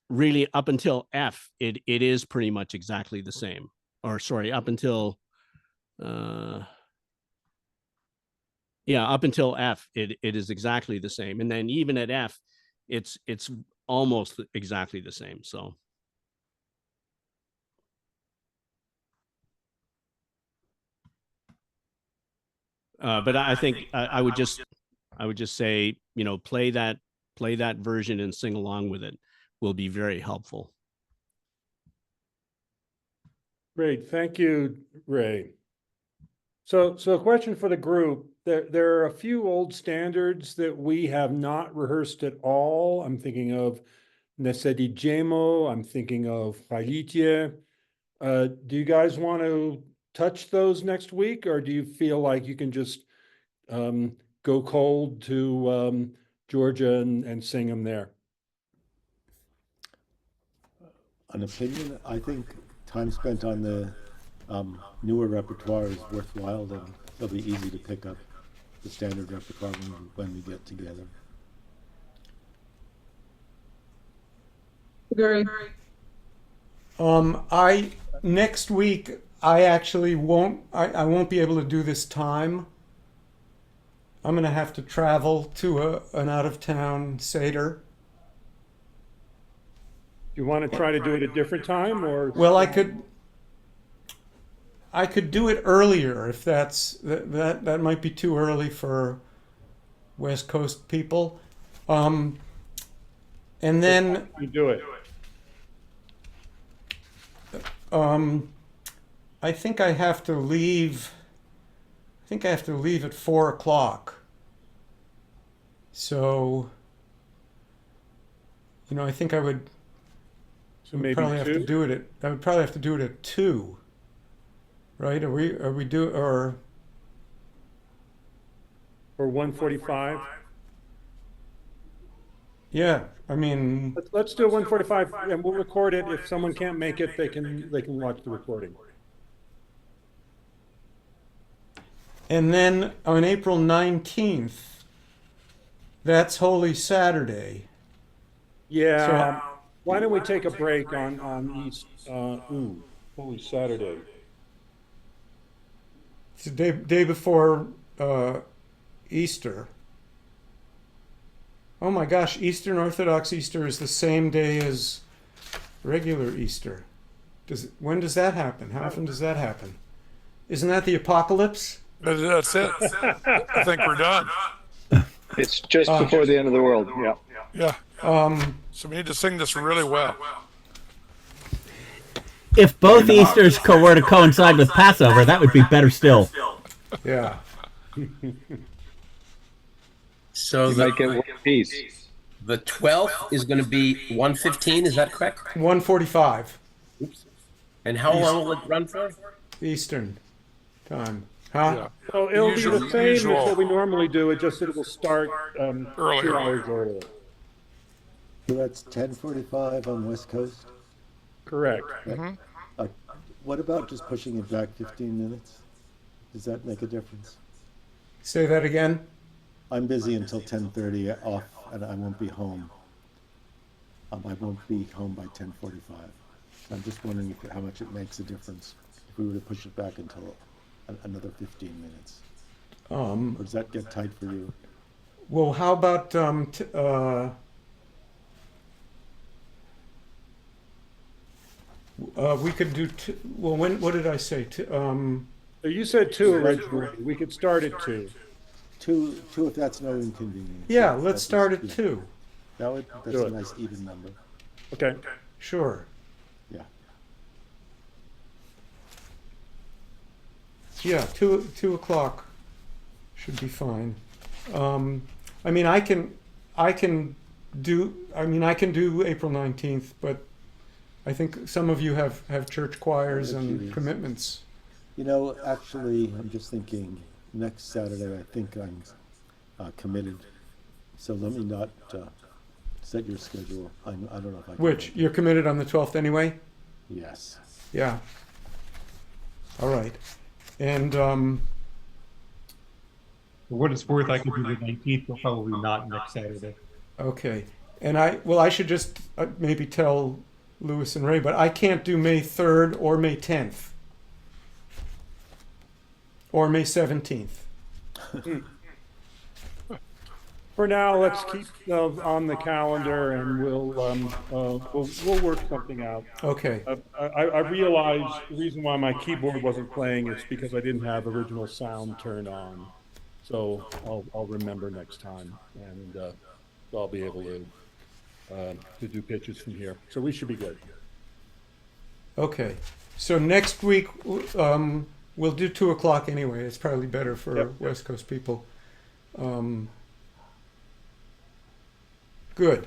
G: really up until F, it is pretty much exactly the same. Or sorry, up until up until F, it is exactly the same. And then even at F, it's almost exactly the same. So but I think I would just say, play that version and sing along with it will be very helpful.
C: Great, thank you, Ray. So a question for the group. There are a few old standards that we have not rehearsed at all. I'm thinking of Nesedi Jemo, I'm thinking of Halitye. Do you guys want to touch those next week, or do you feel like you can just go cold to Georgia and sing them there?
I: An opinion, I think time spent on the newer repertoire is worthwhile, and it'll be easy to pick up the standard repertoire when we get together.
M: Agree.
B: Next week I actually won't be able to do this time. I'm gonna have to travel to an out of town Seder.
C: You want to try to do it a different time, or?
B: Well, I could do it earlier if that might be too early for West Coast people. And then
C: you do it.
B: I think I have to leave. I think I have to leave at 4 o'clock. So, I think I would.
C: So maybe
B: probably have
C: 2?
B: to do it I would probably have to do it at 2. Right? Or
C: 1:45?
B: Yeah, I mean,
C: Let's do 1:45, and we'll record it. If someone can't make it, they can watch the recording.
B: and then on April 19th, that's Holy Saturday.
C: Yeah. Why don't we take a break on East? Holy Saturday.
B: It's the day before Easter. Oh my gosh, Eastern Orthodox Easter is the same day as regular Easter. When does that happen? How often does that happen? Isn't that the apocalypse?
D: That's it. I think we're done.
E: It's just before the end of the world. Yeah.
D: Yeah. So we need to sing this really well.
L: If both Easters were to coincide with Passover, that would be better still.
B: Yeah.
H: So
E: You might get one piece.
H: the 12th is going to be 1:15. Is that correct?
B: 1:45
H: And how long will it run for?
B: Eastern time. Huh?
D: Yeah.
C: So it'll be the same as
D: Usual.
C: what we normally do. It just it will start 2
D: Earlier.
C: hours earlier.
I: So that's 10:45 on West Coast.
C: Correct.
I: What about just pushing it back 15 minutes? Does that make a difference?
B: Say that again.
I: I'm busy until 10:30 off, and I won't be home. I won't be home by 10:45. I'm just wondering how much it makes a difference if we were to push it back until another 15 minutes. Or does that get tight for you?
B: Well, how about we could do. Well, what did I say?
C: So you said 2 originally. We could start at 2.
I: Two, if that's no inconvenience.
B: Yeah,
I: That-
B: let's
I: that
B: start
I: is-
B: at
I: yeah.
B: 2.
I: That's
C: Do
I: a
C: it.
I: nice even number.
C: Okay.
B: Sure.
I: Yeah.
B: Yeah, 2 o'clock should be fine. I mean, I can do April 19th, but I think some of you have church choirs and commitments.
I: You know, actually, I'm just thinking next Saturday, I think I'm committed. So let me not set your schedule. I don't know if I can.
B: Which, you're committed on the 12th anyway?
I: Yes.
B: Yeah. All right. And
J: For what it's worth, I could do the 19th, but probably not next Saturday.
B: okay. And I should just maybe tell Louis and Ray, but I can't do May 3rd or May 10th. Or May 17th.
C: For now, let's keep on the calendar, and we'll work something out.
B: Okay.
C: I realized the reason why my keyboard wasn't playing is because I didn't have original sound turned on. So I'll remember next time, and I'll be able to do pitches from here. So we should be good.
B: Okay. So next week, we'll do 2 o'clock anyway. It's probably better for West Coast people. Good.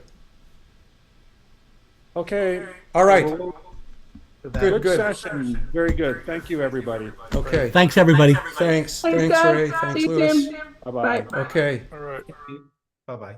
C: Okay.
B: All right.
C: Good session. Very good. Thank you, everybody.
B: Okay.
L: Thanks, everybody.
B: Thanks.
M: Thanks,
B: Thanks, Ray.
M: guys.
B: Thanks,
M: See you
B: Louis.
M: soon.
C: Bye-bye.
M: Bye.
B: Okay.
D: All right.
F: Bye-bye.